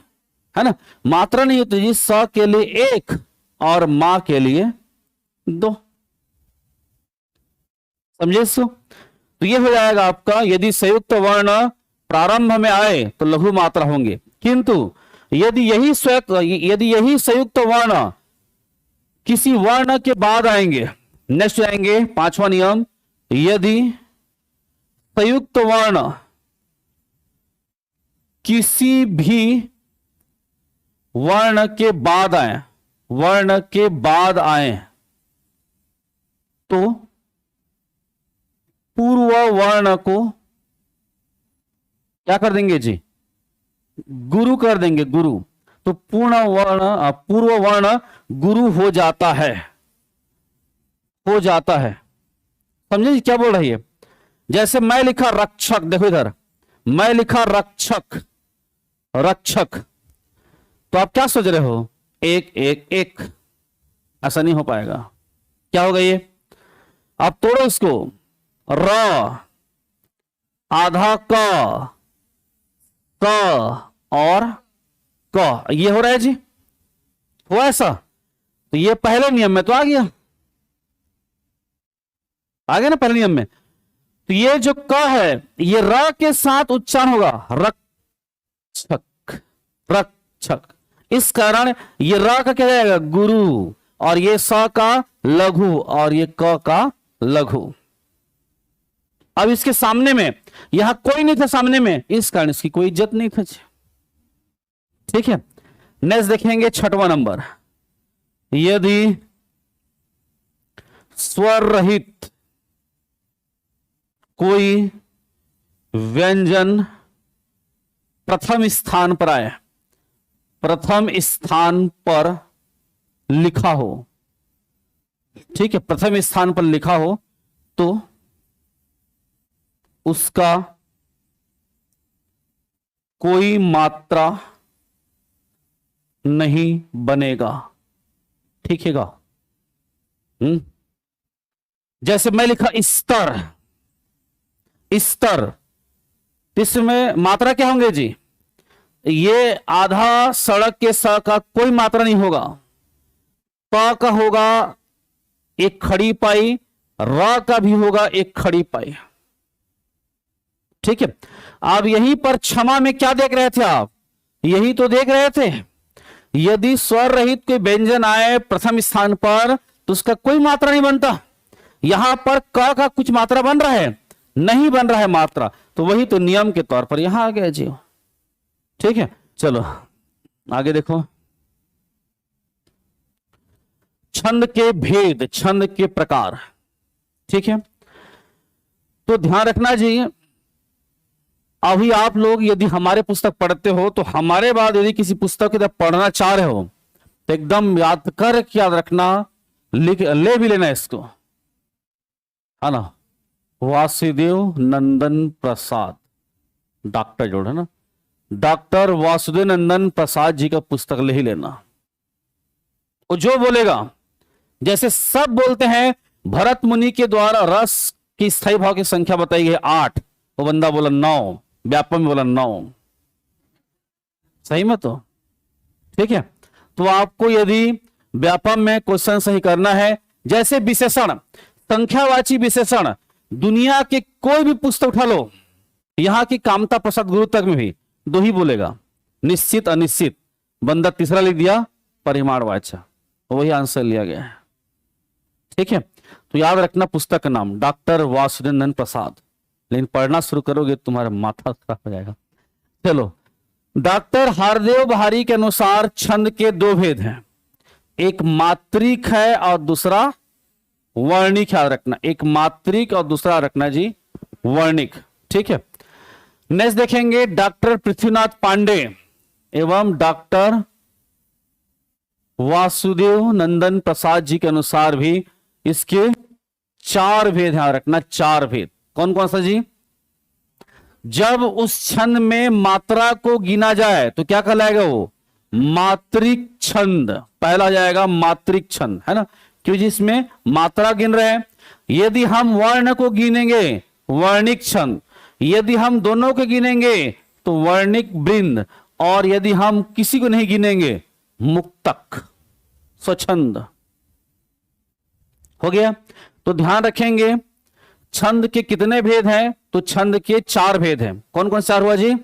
है ना। मात्रा नहीं है तो जी स के लिए 1 और मां के लिए 2, समझे इसको? तो ये हो जाएगा आपका, यदि संयुक्त वर्ण प्रारंभ में आए तो लघु मात्रा होंगे, किंतु यदि यही संयुक्त वर्ण किसी वर्ण के बाद आएंगे, नेक्स्ट आएंगे 5वां नियम, यदि संयुक्त वर्ण किसी भी वर्ण के बाद आए, वर्ण के बाद आए, तो पूर्व वर्ण को क्या कर देंगे जी? गुरु कर देंगे, गुरु। तो पूर्व वर्ण गुरु हो जाता है, हो जाता है। समझे जी क्या बोल रही है? जैसे मैं लिखा रक्षक, देखो इधर मैं लिखा रक्षक, रक्षक, तो आप क्या सोच रहे हो? 1 1 1, ऐसा नहीं हो पाएगा। क्या होगा ये? आप तोड़ो इसको, र, आधा क और क, ये हो रहा है जी, हुआ ऐसा? तो ये पहले नियम में तो आ गया ना, पहले नियम में। तो ये जो क है, ये र के साथ उच्चारण होगा, रक्षक, रक्षक। इस कारण ये र का क्या जाएगा? गुरु, और ये स का लघु, और ये क का लघु। अब इसके सामने में यहां कोई नहीं था सामने में, इस कारण इसकी कोई इज्जत नहीं था। ठीक है, नेक्स्ट देखेंगे 6वां नंबर, यदि स्वर रहित कोई व्यंजन प्रथम स्थान पर आए, प्रथम स्थान पर लिखा हो, ठीक है, प्रथम स्थान पर लिखा हो, तो उसका कोई मात्रा नहीं बनेगा। ठीक है, जैसे मैं लिखा स्तर, स्तर, इसमें मात्रा क्या होंगे जी? ये आधा सड़क के स का कोई मात्रा नहीं होगा, प का होगा एक खड़ी पाई, र का भी होगा एक खड़ी पाई। ठीक है, अब यहीं पर क्षमा में क्या देख रहे थे आप? यही तो देख रहे थे, यदि स्वर रहित कोई व्यंजन आए प्रथम स्थान पर तो उसका कोई मात्रा नहीं बनता। यहां पर क का कुछ मात्रा बन रहा है? नहीं बन रहा है मात्रा, तो वही तो नियम के तौर पर यहां आ गया जी। ठीक है, चलो आगे देखो, छंद के भेद, छंद के प्रकार। ठीक है, तो ध्यान रखना जी, अभी आप लोग यदि हमारे पुस्तक पढ़ते हो तो हमारे बाद यदि किसी पुस्तक की तरफ पढ़ना चाह रहे हो तो एकदम याद रखना, ले भी लेना इसको, है ना। वासुदेव नंदन प्रसाद, डॉक्टर जोड़ है ना, डॉक्टर वासुदेव नंदन प्रसाद जी का पुस्तक ले ही लेना। वो जो बोलेगा, जैसे सब बोलते हैं भरत मुनि के द्वारा रस की स्थायी भाव की संख्या बताई गई 8, वो बंदा बोला 9, व्यापम में बोला 9, सही में तो ठीक है। तो आपको यदि व्यापम में क्वेश्चन सही करना है, जैसे विशेषण, संख्यावाची विशेषण, दुनिया के कोई भी पुस्तक उठा लो, यहां की कामता प्रसाद गुरु तक में भी 2 ही बोलेगा, निश्चित अनिश्चित, बंदा तीसरा लिख दिया परिमाणवाचा, वही आंसर लिया गया है। ठीक है, तो याद रखना पुस्तक का नाम डॉक्टर वासुदेव नंदन प्रसाद, लेकिन पढ़ना शुरू करोगे तुम्हारा माथा खराब हो जाएगा। चलो, डॉक्टर हरदेव बहारी के अनुसार छंद के 2 भेद हैं, एक मात्रिक है और दूसरा वर्णिक, याद रखना, एक मात्रिक और दूसरा रखना जी वर्णिक। ठीक है, नेक्स्ट देखेंगे डॉक्टर पृथ्वीनाथ पांडे एवं डॉक्टर वासुदेव नंदन प्रसाद जी के अनुसार भी इसके 4 भेद, ध्यान रखना 4 भेद। कौन कौन सा जी? जब उस छंद में मात्रा को गिना जाए तो क्या कहलाएगा? वो मात्रिक छंद, पहला जाएगा मात्रिक छंद, है ना, क्यों जी इसमें मात्रा गिन रहे हैं। यदि हम वर्ण को गिनेंगे वर्णिक छंद, यदि हम दोनों को गिनेंगे तो वर्णिक वृंद, और यदि हम किसी को नहीं गिनेंगे मुक्तक, स्वच्छंद। हो गया, तो ध्यान रखेंगे छंद के कितने भेद हैं? तो छंद के 4 भेद हैं। कौन कौन 4 हुआ जी?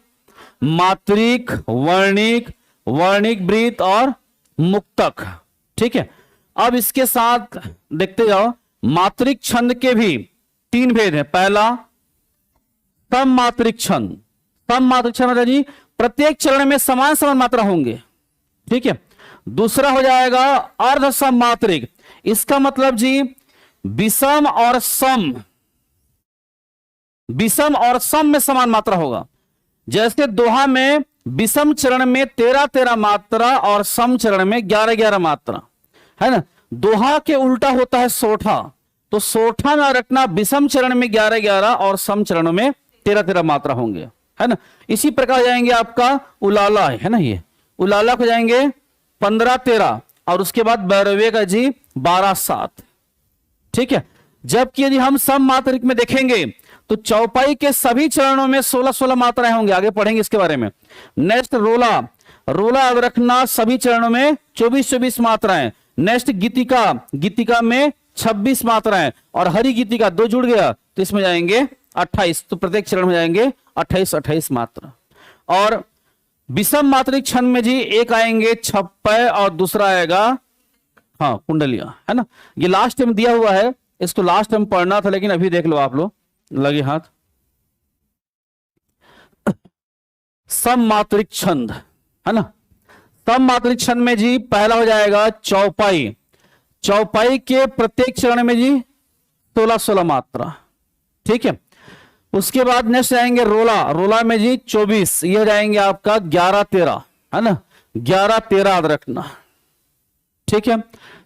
मात्रिक, वर्णिक, वर्णिक वृत्त और मुक्तक। ठीक है, अब इसके साथ देखते जाओ, मात्रिक छंद के भी 3 भेद हैं। पहला सममात्रिक छंद, सममात्रिक छंद मतलब जी प्रत्येक चरण में समान समान मात्रा होंगे। ठीक है, दूसरा हो जाएगा अर्ध सममात्रिक, इसका मतलब जी विषम और सम, विषम और सम में समान मात्रा होगा। जैसे दोहा में विषम चरण में 13-13 मात्रा और सम चरण में 11-11 मात्रा, है ना। दोहा के उल्टा होता है सोठा, तो सोठा में रखना विषम चरण में 11-11 और सम चरणों में 13-13 मात्रा होंगे, है ना। इसी प्रकार जाएंगे आपका उलाला, है ना, ये उलाला को जाएंगे 15-13 और उसके बाद भैरवे का जी 12-7। ठीक है, जबकि यदि हम सम मात्रिक में देखेंगे तो चौपाई के सभी चरणों में 16-16 मात्राएं होंगे, आगे पढ़ेंगे इसके बारे में। नेक्स्ट रोला, रोला याद रखना सभी चरणों में 24-24 मात्राएं। नेक्स्ट गीतिका, गीतिका में 26 मात्राएं, और हरि गीतिका 2 जुड़ गया तो इसमें जाएंगे 28, तो प्रत्येक चरण में जाएंगे 28-28 मात्रा। और विषम मात्रिक छंद में जी एक आएंगे छप्पय और दूसरा आएगा हाँ कुंडलिया, है ना। ये लास्ट टाइम दिया हुआ है, इसको लास्ट टाइम पढ़ना था, लेकिन अभी देख लो आप लोग, लगे हाथ। सममात्रिक छंद, है ना। सममात्रिक छंद में जी पहला हो जाएगा चौपाई, चौपाई के प्रत्येक चरण में जी 16-16 मात्रा। ठीक है, उसके बाद नेक्स्ट आएंगे रोला, रोला में जी 24, ये हो जाएंगे आपका 11-13, है ना, 11-13 याद रखना। ठीक है,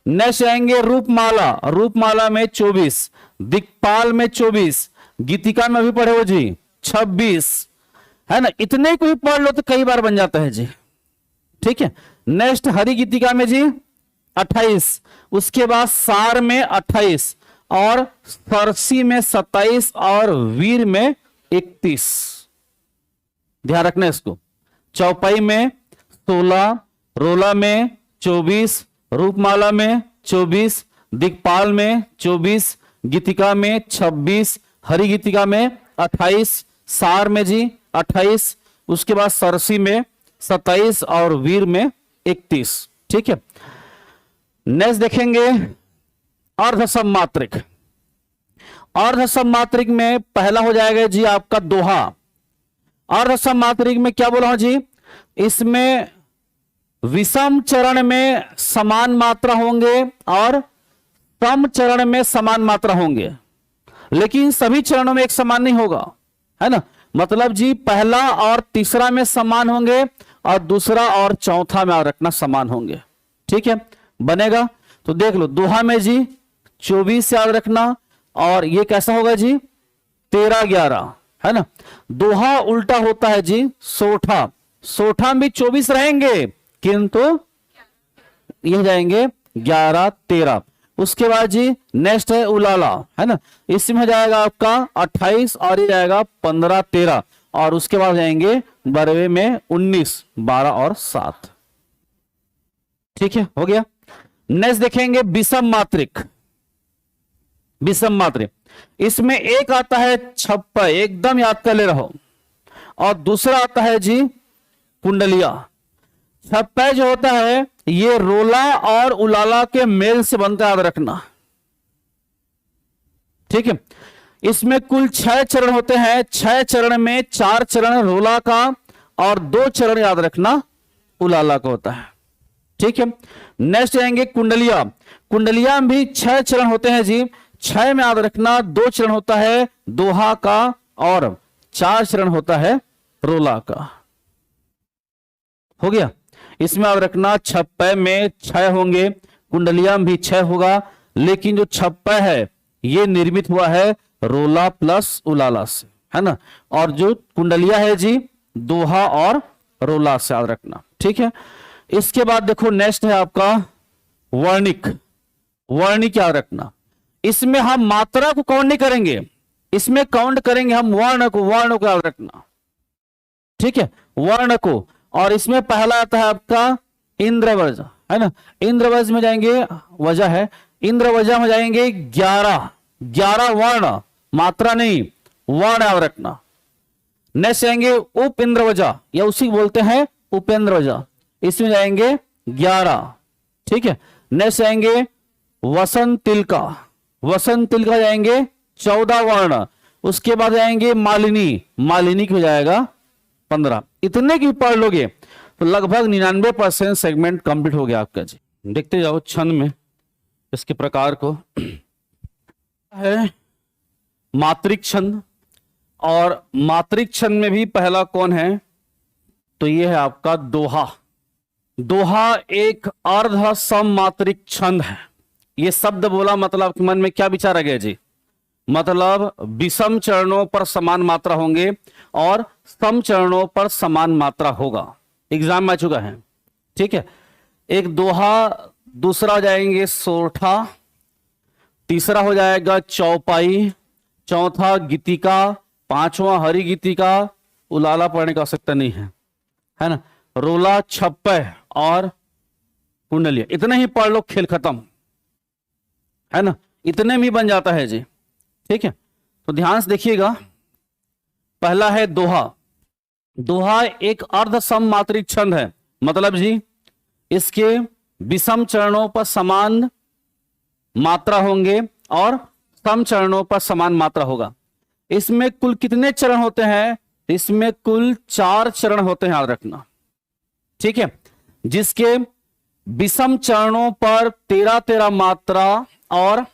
नेक्स्ट आएंगे रूपमाला, रूपमाला में 24, दिक्पाल में 24, गीतिका में भी पढ़े हो जी 26, है ना। इतने को ही पढ़ लो तो कई बार बन जाता है जी। ठीक है, नेक्स्ट हरि गीतिका में जी 28, उसके बाद सार में 28 और सरसी में 27 और वीर में 31। ध्यान रखना इसको। चौपाई में 16, रोला में 24, रूपमाला में 24, दिक्पाल में 24, गीतिका में 26, हरि गीतिका में 28, सार में जी 28, उसके बाद सरसी में 27 और वीर में 31। ठीक है, नेक्स्ट देखेंगे अर्ध सममात्रिक। अर्ध सममात्रिक में पहला हो जाएगा जी आपका दोहा। अर्ध सममात्रिक में क्या बोला हूं जी? इसमें विषम चरण में समान मात्रा होंगे और सम चरण में समान मात्रा होंगे। लेकिन सभी चरणों में एक समान नहीं होगा, है ना। मतलब जी पहला और तीसरा में समान होंगे और दूसरा और चौथा में याद रखना समान होंगे, ठीक है, बनेगा। तो देख लो दोहा में जी 24 याद रखना, और ये कैसा होगा जी 13 11, है ना। दोहा उल्टा होता है जी सोठा, सोठा में 24 रहेंगे किंतु ये जाएंगे 11 13। उसके बाद जी नेक्स्ट है उलाला, है ना, इसमें हो जाएगा आपका 28 और ये जाएगा 15 13, और उसके बाद जाएंगे बरवे में 19 12 और 7, ठीक है, हो गया। नेक्स्ट देखेंगे विषम मात्रिक, विषम मात्रिक, इसमें एक आता है छप्पा, एकदम याद कर ले रहो, और दूसरा आता है जी कुंडलिया। छप्पा जो होता है ये रोला और उलाला के मेल से बनता, याद रखना, ठीक है। इसमें कुल 6 चरण होते हैं, 6 चरण में 4 चरण रोला का और 2 चरण याद रखना उलाला का होता है, ठीक है। नेक्स्ट आएंगे कुंडलिया, कुंडलिया में भी 6 चरण होते हैं जी, 6 में याद रखना 2 चरण होता है दोहा का और 4 चरण होता है रोला का, हो गया। इसमें याद रखना छप्पे में 6 होंगे, कुंडलिया में भी 6 होगा, लेकिन जो छप्पा है ये निर्मित हुआ है रोला प्लस उलाला से, है ना, और जो कुंडलिया है जी दोहा और रोला से, याद रखना, ठीक है। इसके बाद देखो नेक्स्ट है आपका वर्णिक, वर्णिक याद रखना, इसमें हम मात्रा को काउंट नहीं करेंगे, इसमें काउंट करेंगे हम वर्ण को, वर्ण को याद रखना, ठीक है, वर्ण को। और इसमें पहला आता है आपका इंद्रवज, है ना, इंद्रवज में जाएंगे, वजह है इंद्रवजा में जाएंगे 11 वर्ण, मात्रा नहीं वर्ण याद रखना। नेक्स्ट जाएंगे उप इंद्रवजा, या उसी बोलते हैं उपेंद्रवजा, इसमें जाएंगे 11, ठीक है। नेक्स्ट जाएंगे वसंत तिलका, वसंत तिलका जाएंगे 14 वर्ण, उसके बाद जाएंगे मालिनी, मालिनी हो जाएगा 15। इतने की पढ़ लोगे तो लगभग 99% सेगमेंट कंप्लीट हो गया आपका जी। देखते जाओ छंद में इसके प्रकार को है मात्रिक छंद, और मात्रिक छंद में भी पहला कौन है, तो ये है आपका दोहा। दोहा एक अर्ध सम मात्रिक छंद है। ये शब्द बोला मतलब मन में क्या विचार आ गया जी, मतलब विषम चरणों पर समान मात्रा होंगे और सम चरणों पर समान मात्रा होगा, एग्जाम में आ चुका है, ठीक है। एक दोहा, दूसरा हो जाएंगे सोरठा, तीसरा हो जाएगा चौपाई, चौथा गीतिका, पांचवा हरि गीतिका, उलाला पढ़ने की आवश्यकता नहीं है ना, रोला छप्पे और कुंडलिया, इतने ही पढ़ लो, खेल खत्म, है ना, इतने में ही बन जाता है जी, ठीक है। तो ध्यान से देखिएगा, पहला है दोहा। दोहा एक अर्ध सम मात्रिक छंद है, मतलब जी इसके विषम चरणों पर समान मात्रा होंगे और सम चरणों पर समान मात्रा होगा। इसमें कुल कितने चरण होते हैं, इसमें कुल 4 चरण होते हैं, याद रखना, ठीक है, जिसके विषम चरणों पर 13 मात्रा और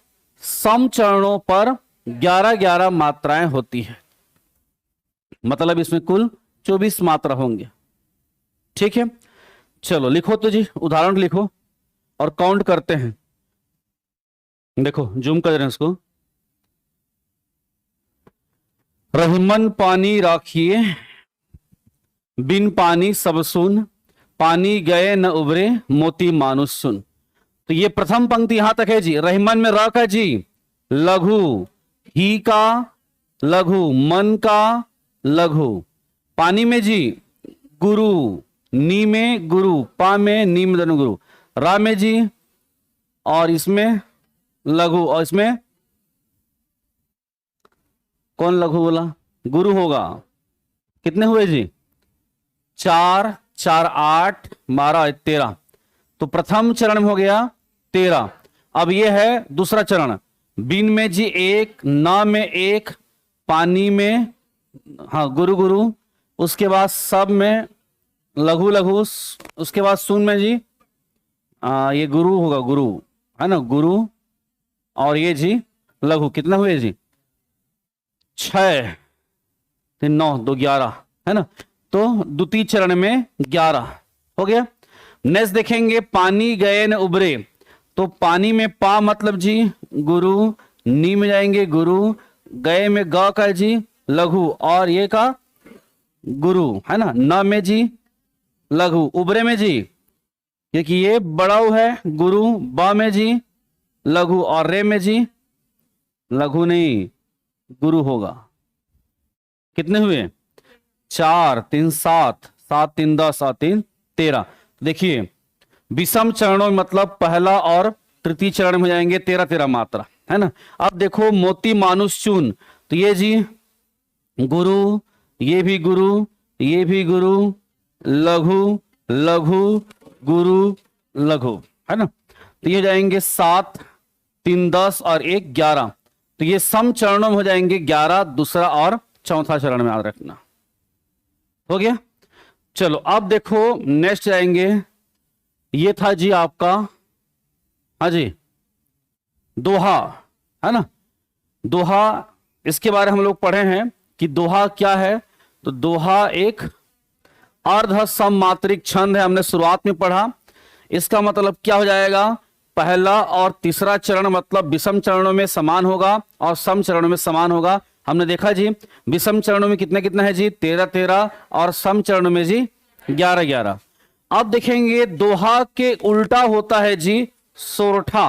सम चरणों पर 11 मात्राएं होती है, मतलब इसमें कुल 24 मात्रा होंगे, ठीक है। चलो लिखो तो जी, उदाहरण लिखो और काउंट करते हैं। देखो जूम कर रहे हैं इसको। रहीमन पानी राखिए, बिन पानी सब सुन, पानी गए न उबरे, मोती मानुष सुन। तो ये प्रथम पंक्ति यहां तक है जी। रहीमन में र का जी लघु, ही का लघु, मन का लघु, पानी में जी गुरु, नी में गुरु, पा में नीम धनु गुरु, रा में जी और इसमें लघु, और इसमें कौन लघु बोला, गुरु होगा। कितने हुए जी, 4 4 8 12 13। तो प्रथम चरण में हो गया 13। अब ये है दूसरा चरण, बिन में जी 1, ना में 1, पानी में हाँ गुरु गुरु, उसके बाद सब में लघु लघु, उसके बाद सुन में जी ये गुरु होगा, गुरु है ना, गुरु, और ये जी लघु। कितना हुए जी 6 3 9 2 11 है ना, तो द्वितीय चरण में 11 हो गया। नेक्स्ट देखेंगे पानी गए न उबरे, तो पानी में पा मतलब जी गुरु, नी में जाएंगे गुरु, गए में ग का जी लघु और ये का गुरु है ना, न में जी लघु, उबरे में जी क्योंकि ये बड़ा है गुरु, ब में जी लघु और रे में जी लघु नहीं गुरु होगा। कितने हुए 4 3 7 7 3 10 और 3 13। देखिए विषम चरणों में मतलब पहला और तृतीय चरण में जाएंगे 13 13 मात्रा है ना। अब देखो मोती मानुष चून, तो ये जी गुरु, ये भी गुरु, ये भी गुरु, लघु लघु गुरु लघु है ना, तो ये जाएंगे 7 3 10 और 1 11, तो ये सम चरणों में हो जाएंगे 11, दूसरा और चौथा चरण में याद रखना। हो गया। चलो अब देखो नेक्स्ट जाएंगे, ये था जी आपका हाँ जी दोहा है ना। दोहा इसके बारे हम लोग पढ़े हैं कि दोहा क्या है, तो दोहा एक अर्ध सममात्रिक छंद है, हमने शुरुआत में पढ़ा। इसका मतलब क्या हो जाएगा, पहला और तीसरा चरण मतलब विषम चरणों में समान होगा और सम चरणों में समान होगा। हमने देखा जी विषम चरणों में कितने कितना है जी 13 13 और सम चरणों में जी 11 11। अब देखेंगे दोहा के उल्टा होता है जी सोरठा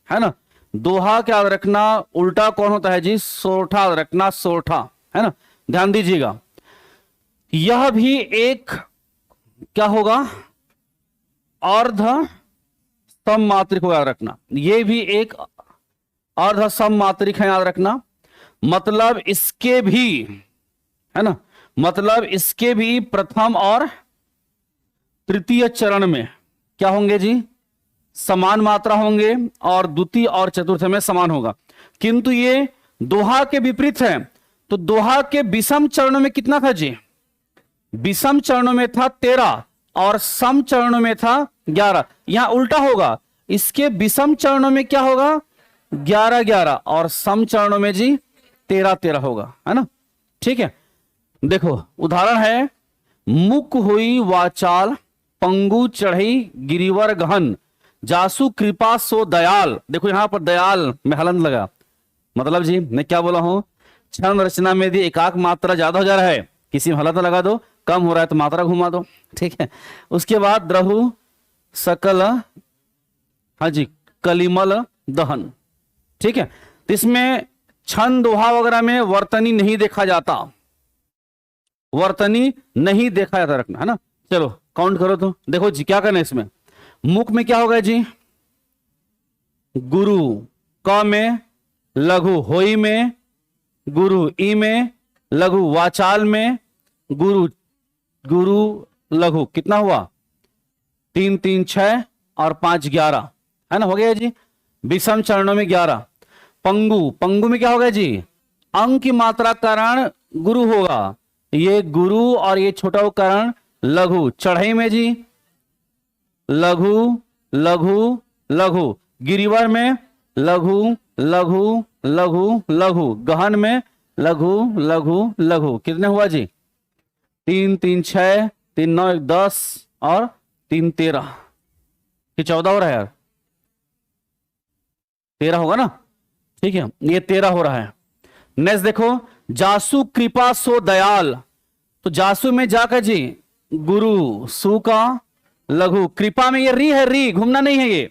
है ना। दोहा क्या याद रखना, उल्टा कौन होता है जी सोरठा याद रखना, सोरठा है ना, ध्यान दीजिएगा। यह भी एक क्या होगा अर्ध सममात्रिक को याद रखना, ये भी एक अर्ध सममात्रिक है याद रखना। मतलब इसके भी है ना, मतलब इसके भी प्रथम और तृतीय चरण में क्या होंगे जी समान मात्रा होंगे और द्वितीय और चतुर्थ में समान होगा। किंतु ये दोहा के विपरीत है, तो दोहा के विषम चरणों में कितना था जी, विषम चरणों में था 13 और सम चरणों में था 11। यहां उल्टा होगा, इसके विषम चरणों में क्या होगा 11 11 और सम चरणों में जी 13 13 होगा है ना। ठीक है, देखो उदाहरण है, मुक हुई वाचाल पंगु चढ़ई गिरिवर गहन जासु कृपा सो दयाल। देखो यहां पर दयाल में हलंत लगा, मतलब जी मैं क्या बोला हूं, छंद रचना में यदि एकाक मात्रा ज्यादा हो जा रहा है किसी में हलंत लगा दो, कम हो रहा है तो मात्रा घुमा दो। ठीक है, उसके बाद द्रहु सकल हाँ जी कलिमल दहन। ठीक है, तो इसमें छंद दोहा वगैरह में वर्तनी नहीं देखा जाता, वर्तनी नहीं देखा जाता रखना है ना। चलो काउंट करो तो देखो जी क्या करना है इसमें। मुख में क्या होगा जी गुरु, क में लघु, होई में गुरु, ई में लघु, वाचाल में गुरु गुरु लघु, कितना हुआ 3 3 6 और 5 11 है ना, हो गया जी। विषम चरणों में 11। पंगु, पंगु में क्या होगा जी अंक की मात्रा कारण गुरु होगा, ये गुरु और ये छोटा कारण लघु। चढ़ई में जी लघु लघु लघु, गिरिवर में लघु लघु लघु लघु, गहन में लघु लघु लघु, कितने हुआ जी 3 3 6 3 9 1 10 और 3 13, ये 14 हो रहा है यार, 13 होगा ना। ठीक है, ये 13 हो रहा है। नेक्स्ट देखो, जासु कृपा सो दयाल, तो जासु में जाकर जी गुरु, सु का लघु, कृपा में ये री है, री घूमना नहीं है, ये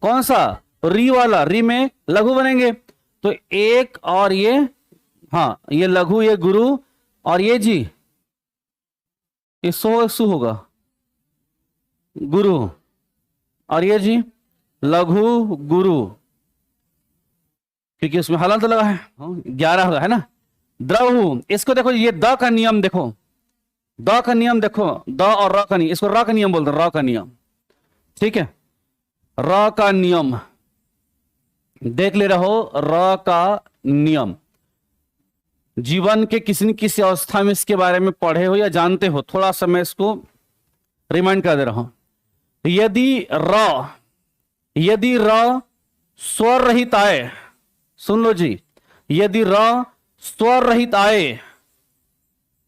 कौन सा री वाला, री में लघु बनेंगे, तो एक और ये हाँ ये लघु, ये गुरु और ये जी ये सु होगा गुरु और ये जी लघु गुरु, क्योंकि उसमें हलंत तो लगा है 11 होगा है ना। द्रहु, इसको देखो ये द का नियम देखो, द का नियम देखो, द और र का नियम, इसको र का नियम बोलते हैं, र का नियम। ठीक है, र का नियम देख ले रहो, र का नियम जीवन के किसी न किसी अवस्था में इसके बारे में पढ़े हो या जानते हो, थोड़ा सा मैं इसको रिमाइंड कर दे रहा हूं। यदि र स्वर रहित आए, सुन लो जी, यदि र स्वर रहित आए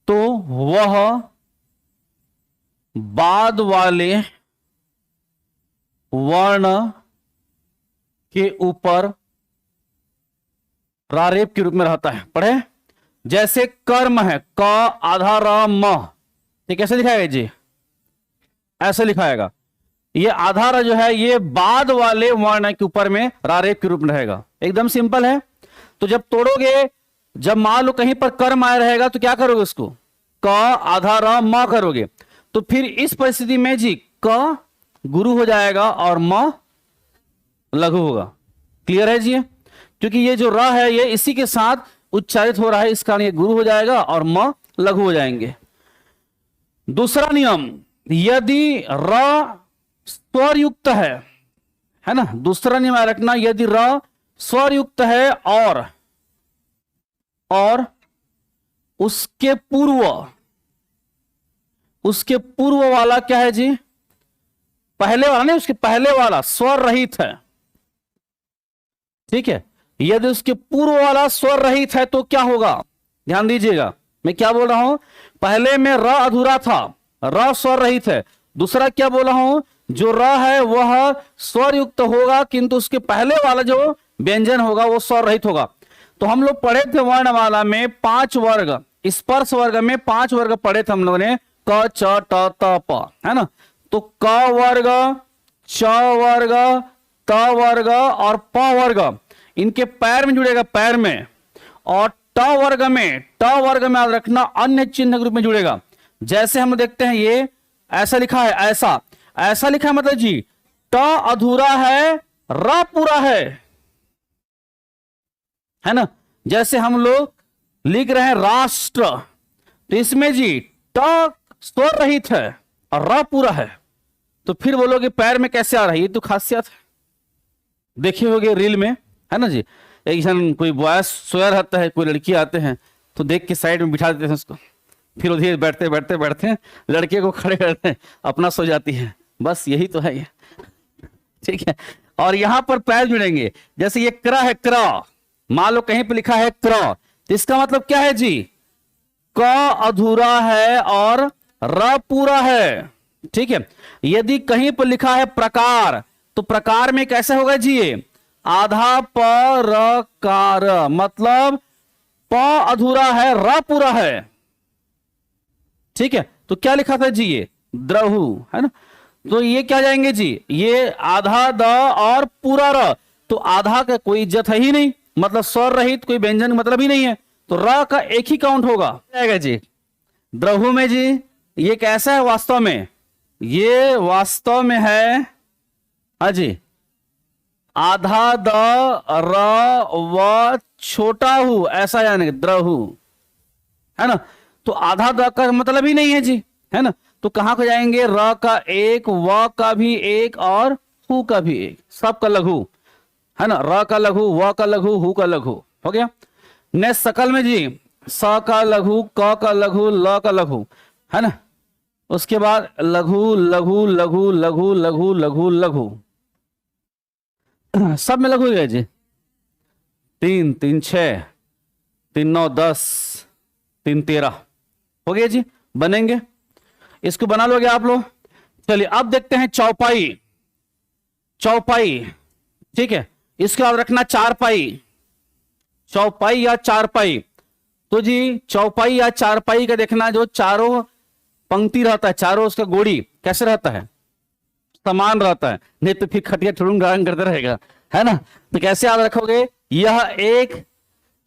तो वह बाद वाले वर्ण के ऊपर रारेप के रूप में रहता है। पढ़े, जैसे कर्म है क आधा र म, ये कैसे लिखाएगा जी? ऐसे लिखाएगा। ये आधा र जो है ये बाद वाले वर्ण के ऊपर में रारेप के रूप में रहेगा। एकदम सिंपल है। तो जब तोड़ोगे, जब मान लो कहीं पर कर्म आया रहेगा तो क्या करोगे? उसको क आधा र म करोगे। तो फिर इस परिस्थिति में जी क गुरु हो जाएगा और म लघु होगा। क्लियर है जी? क्योंकि ये जो र है ये इसी के साथ उच्चारित हो रहा है, इस कारण ये गुरु हो जाएगा और म लघु हो जाएंगे। दूसरा नियम, यदि र स्वर युक्त है ना, दूसरा नियम रखना, यदि र स्वर युक्त है और उसके पूर्व वाला क्या है जी? पहले वाला नहीं, उसके पहले वाला स्वर रहित है। ठीक है, यदि उसके पूर्व वाला स्वर रहित है तो क्या होगा? ध्यान दीजिएगा, मैं क्या बोल रहा हूं। पहले में र अधूरा था, र स्वर रहित है। दूसरा क्या बोला हूं, जो र है वह स्वर युक्त होगा किंतु उसके पहले वाला जो व्यंजन होगा वो स्वर रहित होगा। तो हम लोग पढ़े थे वर्णमाला में 5 वर्ग, स्पर्श वर्ग में 5 वर्ग पढ़े थे हम लोगों ने, क च ट त प, है ना। तो क वर्ग, च वर्ग, त वर्ग और प वर्ग इनके पैर में जुड़ेगा, पैर में। और ट वर्ग में याद रखना अन्य चिन्ह के रूप में जुड़ेगा। जैसे हम देखते हैं ये ऐसा लिखा है, ऐसा लिखा है, मतलब जी ट अधूरा है, र पूरा है ना। जैसे हम लोग लिख रहे हैं राष्ट्र, तो इसमें जी ट स्वर रहित है और र पूरा है। तो फिर बोलोगे पैर में कैसे आ रहा है? ये तो खासियत है, देखे होगे रील में, है ना जी। एक जन कोई बॉय सोया रहता है, कोई लड़की आते हैं तो देख के साइड में बिठा देते हैं उसको, फिर उधर बैठते लड़के को खड़े करते हैं, अपना सो जाती है। बस यही तो है ये, ठीक है। और यहां पर पैर जुड़ेंगे, जैसे ये क्र है, क्र मान लो कहीं पे लिखा है क्र, तो इसका मतलब क्या है जी? क अधूरा है और र पूरा है। ठीक है। यदि कहीं पर लिखा है प्रकार, तो प्रकार में कैसे होगा जी? ये आधा प र कार, मतलब प अधूरा है, र पूरा है। ठीक है। तो क्या लिखा था जी? ये द्रहु, है ना। तो ये क्या जाएंगे जी? ये आधा द और पूरा र, तो आधा का कोई इज्जत है ही नहीं, मतलब स्वर रहित कोई व्यंजन मतलब ही नहीं है, तो र का एक ही काउंट होगा जाएगा जी। द्रहु में जी ये कैसा है वास्तव में? ये वास्तव में है अजी आधा द र व छोटा हु, ऐसा यानी द्रहु, है ना। तो आधा द का मतलब ही नहीं है जी, है ना। तो कहां को जाएंगे? र का एक, व का भी एक और हु का भी एक, सब का लघु, है ना। र का लघु, व का लघु, हु का लघु, हो गया। नेक्स्ट सकल में जी स का लघु, क का लघु, ल का लघु, है ना। उसके बाद लघु लघु लघु लघु लघु लघु लघु, सब में लघु है जी। 3 3 6, 3 9 10, 3 13, हो गया जी। बनेंगे, इसको बना लोगे आप लोग। चलिए अब देखते हैं चौपाई। चौपाई, ठीक है, इसको याद रखना चारपाई, चौपाई या चारपाई। तो जी चौपाई या चारपाई का देखना, जो चारों पंक्ति रहता है, चारों उसका गोड़ी कैसे रहता है? समान रहता है, नहीं तो फिर खटिया ठुड़ुंग गांग करते रहेगा, है ना। तो कैसे याद रखोगे? यह एक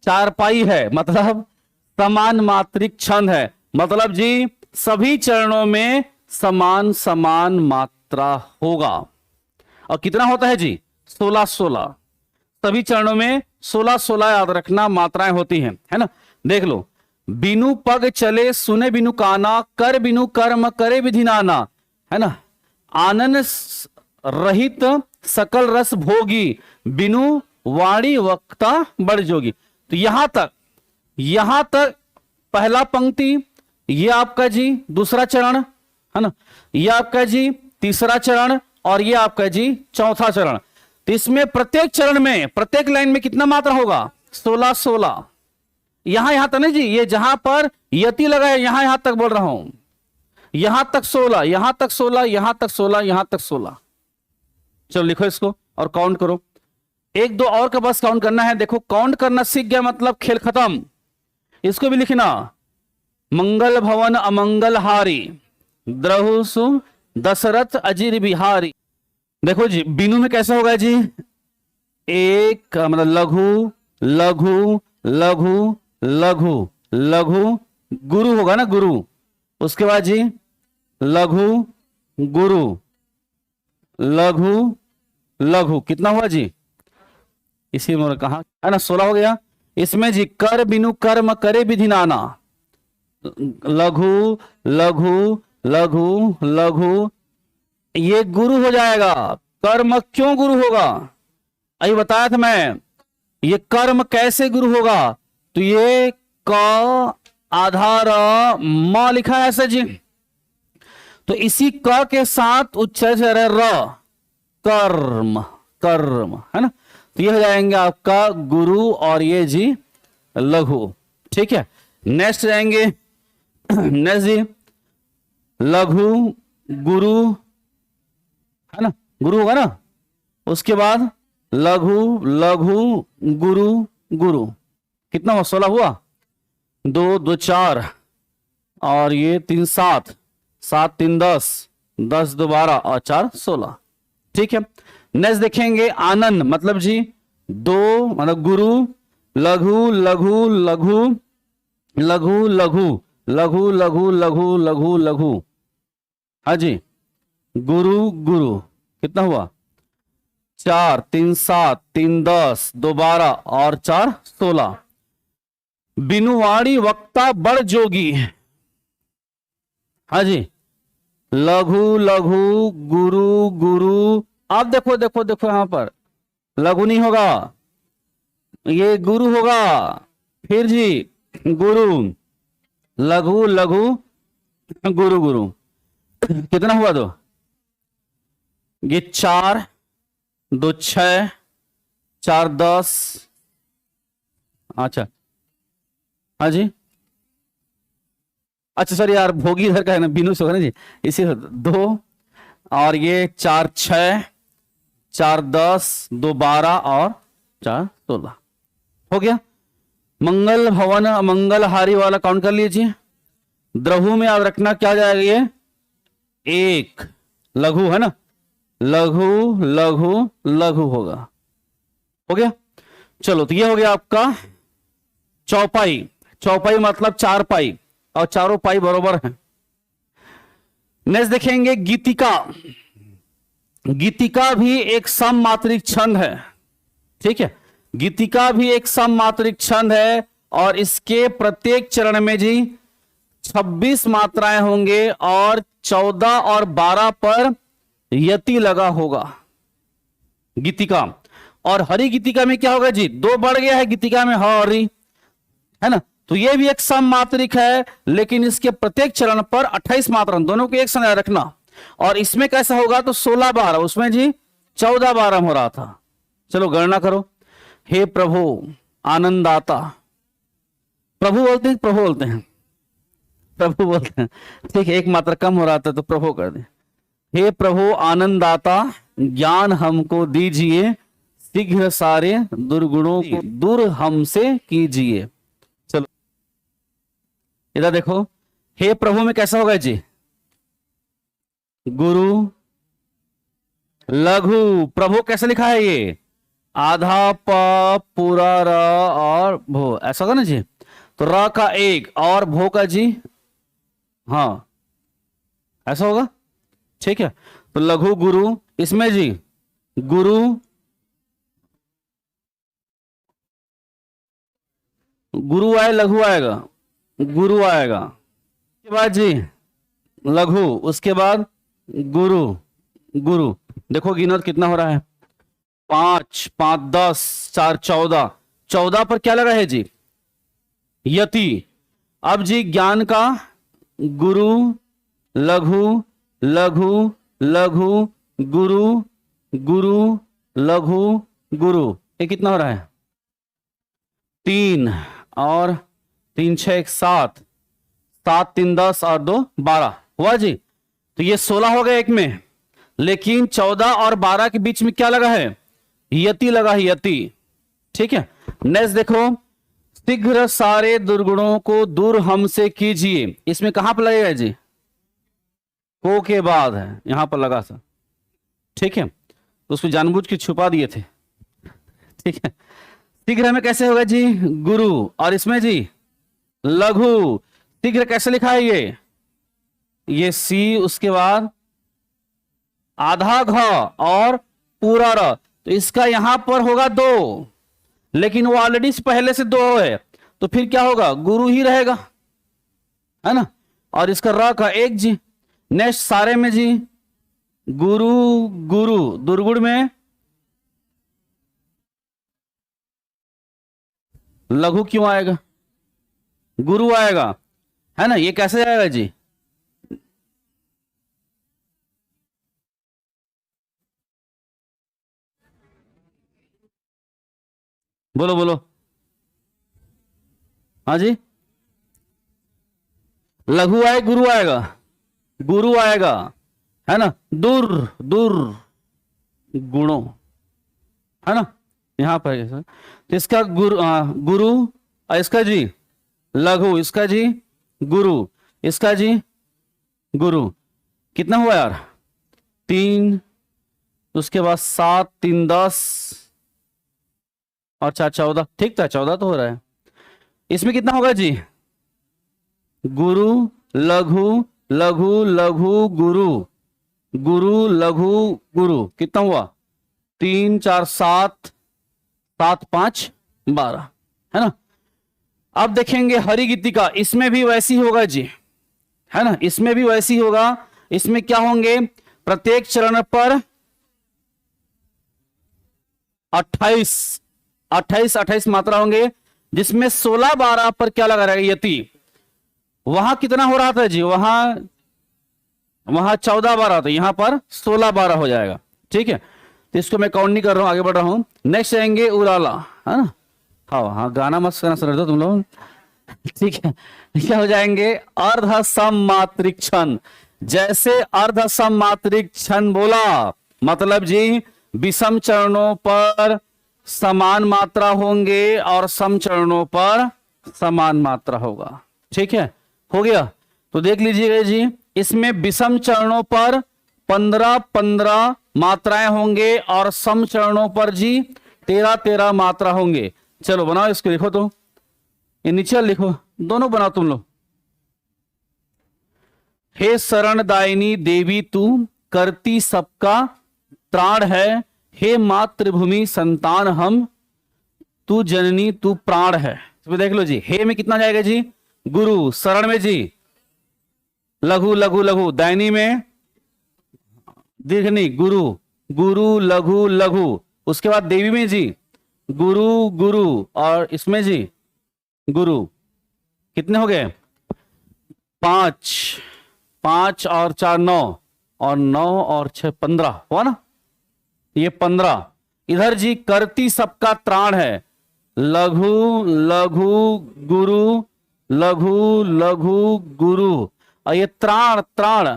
चारपाई है, मतलब समान मात्रिक छंद है, मतलब जी सभी चरणों में समान समान मात्रा होगा। और कितना होता है जी? 16 16, सभी चरणों में 16 16 याद रखना मात्राएं होती हैं, है ना। देख लो, बिनु पग चले सुने बिनु काना, कर बिनु कर्म करे विधि नाना, है ना। आनंद रहित सकल रस भोगी, बिनु वाणी वक्ता बड़ जोगी। तो यहां तक पहला पंक्ति, ये आपका जी दूसरा चरण, है ना। ये आपका जी तीसरा चरण और ये आपका जी चौथा चरण। तो इसमें प्रत्येक चरण में, प्रत्येक लाइन में कितना मात्रा होगा? 16 16, यहां तक नहीं जी, ये जहां पर यति लगा है यहां तक बोल रहा हूं, यहां तक 16, यहां तक 16, यहां तक 16, यहां तक 16। चलो लिखो इसको और काउंट करो। एक दो और का बस काउंट करना है। देखो काउंट करना सीख गया मतलब खेल खत्म। इसको भी लिखना, मंगल भवन अमंगल हारी, द्रहुसु दशरथ अजीर बिहारी। देखो जी बिनु में कैसा होगा जी, एक मतलब लघु लघु लघु लघु लघु गुरु होगा ना, गुरु। उसके बाद जी लघु गुरु लघु लघु, कितना हुआ जी, इसी में कहा है ना 16 हो गया। इसमें जी कर बिनु कर्म करे विधि नाना, लघु लघु लघु लघु, ये गुरु हो जाएगा। कर्म क्यों गुरु होगा, अभी बताया था मैं। ये कर्म कैसे गुरु होगा, तो ये क आधार म लिखा है ऐसे जी, तो इसी क के साथ उच्चारण से र, कर्म कर्म, है ना। तो ये हो जाएंगे आपका गुरु और ये जी लघु। ठीक है, नेक्स्ट जाएंगे। नेक्स्ट जी लघु गुरु, है ना, गुरु होगा ना। उसके बाद लघु लघु गुरु गुरु, कितना हुआ 16 हुआ, 2 2 4 और ये 3 7, 7 3 10, 10 2 12 और 4 16। ठीक है, नेक्स्ट देखेंगे आनंद, मतलब जी 2 मतलब गुरु लघु लघु लघु लघु लघु लघु लघु लघु लघु लघु, हाँ जी गुरु गुरु, कितना हुआ 4 3 7 3 10 2 12 और 4 16। बिनुवाड़ी वक्ता बड़ जोगी, हाँ जी लघु लघु गुरु गुरु। आप देखो देखो देखो यहां पर लघु नहीं होगा, ये गुरु होगा। फिर जी गुरु लघु लघु गुरु गुरु, कितना हुआ दो, ये 4 2 6 4 10, अच्छा हाँ जी, अच्छा सर यार भोगी इधर का है ना, बिनु से होगा ना जी, इसी 2 और ये 4 6 4 10 2 12 और 4 16 हो गया। मंगल भवन मंगल हारी वाला काउंट कर लीजिए। द्रहु में याद रखना क्या जाएगा, ये 1 लघु है ना, लघु लघु लघु होगा, हो गया। चलो तो ये हो गया आपका चौपाई। चौपाई मतलब 4 पाई और चारों पाई बरोबर है। नेक्स्ट देखेंगे गीतिका। गीतिका भी एक सममात्रिक छंद है, ठीक है, गीतिका भी एक सममात्रिक छंद है और इसके प्रत्येक चरण में जी 26 मात्राएं होंगे और 14 और 12 पर यति लगा होगा गीतिका। और हरि गीतिका में क्या होगा जी, 2 बढ़ गया है गीतिका में हरि, है ना, तो ये भी एक सममात्रिक है लेकिन इसके प्रत्येक चरण पर 28 मात्रा, दोनों को एक संग रखना। और इसमें कैसा होगा तो 16 12, उसमें जी 14 12 हो रहा था। चलो गणना करो। हे प्रभु आनंदाता, प्रभु बोलते हैं प्रभु बोलते हैं, प्रभु बोलते हैं, ठीक है, एक मात्रा कम हो रहा था तो प्रभु कर दे। हे प्रभु आनंदाता ज्ञान हमको दीजिए, शीघ्र सारे दुर्गुणों को दूर हमसे कीजिए। चलो इधर देखो, हे प्रभु में कैसा होगा जी, गुरु लघु, प्रभु कैसे लिखा है ये, आधा प पूरा र और भो, ऐसा होगा ना जी। तो र का 1 और भो का जी, हाँ ऐसा होगा, ठीक है। तो लघु गुरु, इसमें जी गुरु गुरु आए लघु आएगा, गुरु आएगा, उसके बाद जी लघु, उसके बाद गुरु गुरु। देखो गिनत कितना हो रहा है, 5 5 10 4 14, 14 पर क्या लगा है जी यति। अब जी ज्ञान का गुरु लघु लघु लघु गुरु गुरु लघु गुरु, ये कितना हो रहा है 3 और 3 6 1 7, 7 3 10 और 2 12 हुआ जी। तो ये 16 हो गया एक में, लेकिन 14 और 12 के बीच में क्या लगा है? यति लगा है, यति। ठीक है, नेक्स्ट देखो, शीघ्र सारे दुर्गुणों को दूर हमसे कीजिए। इसमें कहां पर लगेगा जी? को के बाद है, यहां पर लगा था। ठीक है, तो उसको जानबूझ के छुपा दिए थे। ठीक है, शीघ्र में कैसे होगा जी? गुरु, और इसमें जी लघु। शीघ्र कैसे लिखा है? ये सी, उसके बाद आधा घ और पूरा र, तो इसका यहां पर होगा 2, लेकिन वो ऑलरेडी पहले से 2 है, तो फिर क्या होगा? गुरु ही रहेगा, है ना। और इसका र का 1 जी। नेक्स्ट सारे में जी गुरु गुरु, दुर्गुण में लघु क्यों आएगा? गुरु आएगा, है ना। ये कैसे आएगा जी? बोलो बोलो। हाँ जी, लघु आए, गुरु आएगा, गुरु आएगा, है ना। दूर दूर गुणों, है ना, यहां पर सर। तो इसका गुरु, और इसका जी लघु, इसका जी गुरु, इसका जी गुरु। कितना हुआ यार? 3, उसके बाद 7 3 10 और 4 14। ठीक था, 14 तो हो रहा है। इसमें कितना होगा जी? गुरु लघु लघु लघु गुरु, गुरु लघु गुरु। कितना हुआ? 3 4 7, 7 5 12, है ना। अब देखेंगे हरि गीतिका, इसमें भी वैसी होगा जी, है ना, इसमें भी वैसी होगा। इसमें क्या होंगे? प्रत्येक चरण पर 28 मात्रा होंगे, जिसमें 16 12 पर क्या लगा रहेगा? यति। वहां कितना हो रहा था जी? वहां 14 12 था, यहां पर 16 12 हो जाएगा। ठीक है, तो इसको मैं काउंट नहीं कर रहा हूं, आगे बढ़ रहा हूं। नेक्स्ट आएंगे उराला, है ना। हाँ, गाना मत करना समझ दो तुम लोग। ठीक है, क्या हो जाएंगे? अर्ध सममात्रिक क्षण। जैसे अर्ध सममात्रिक क्षण बोला, मतलब जी विषम चरणों पर समान मात्रा होंगे और सम चरणों पर समान मात्रा होगा। ठीक है, हो गया। तो देख लीजिएगा जी, इसमें विषम चरणों पर 15 मात्राएं होंगे और सम चरणों पर जी 13 मात्रा होंगे। चलो बनाओ इसको, लिखो तो, इनिशियल लिखो, दोनों बनाओ तुम लोग। हे शरणदायिनी देवी तू, करती सबका त्राण है। हे मातृभूमि संतान हम, तू जननी तू प्राण है। तो देख लो जी, हे में कितना जाएगा जी? गुरु। शरण में जी लघु लघु लघु, दायनी में दीर्घनी गुरु, गुरु लघु लघु। उसके बाद देवी में जी गुरु गुरु, और इसमें जी गुरु। कितने हो गए? 5 5 और 4 9, और 9 और 6 15 हुआ ना, ये 15। इधर जी करती सबका त्राण है, लघु लघु गुरु, लघु लघु गुरु, और ये त्राण त्राण।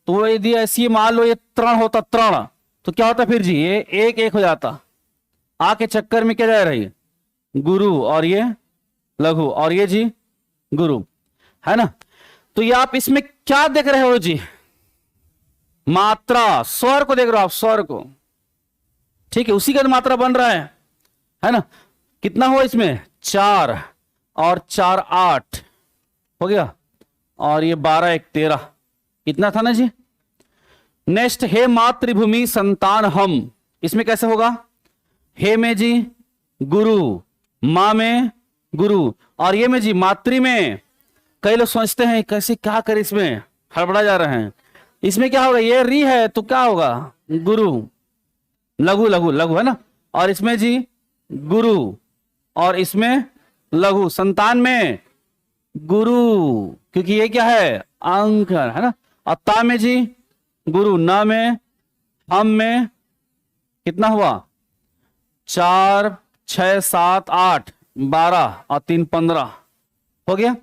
तो यदि ऐसी मान लो ये त्राण होता, त्राण, तो क्या होता फिर जी? ये 1 1 हो जाता। आ के चक्कर में क्या जा रही है? गुरु, और ये लघु, और ये जी गुरु, है ना। तो ये आप इसमें क्या देख रहे हो जी? मात्रा, स्वर को देख रहे हो आप, स्वर को। ठीक है, उसी का मात्रा बन रहा है ना। कितना हुआ इसमें? 4 और 4 8 हो गया, और ये 12 1 13, इतना था ना जी। नेक्स्ट, हे मातृभूमि संतान हम, इसमें कैसे होगा? हे में जी गुरु, मां में गुरु, और ये में जी मातृ में। कई लोग सोचते हैं कैसे क्या करें, इसमें हड़बड़ा जा रहे हैं। इसमें क्या होगा? ये री है तो क्या होगा? गुरु, लघु लघु लघु, है ना। और इसमें जी गुरु, और इसमें लघु। संतान में गुरु, क्योंकि ये क्या है? अंक, है ना। और ता में जी गुरु, न में, हम में कितना हुआ? 4 6 7 8 12 और 3 15 हो गया।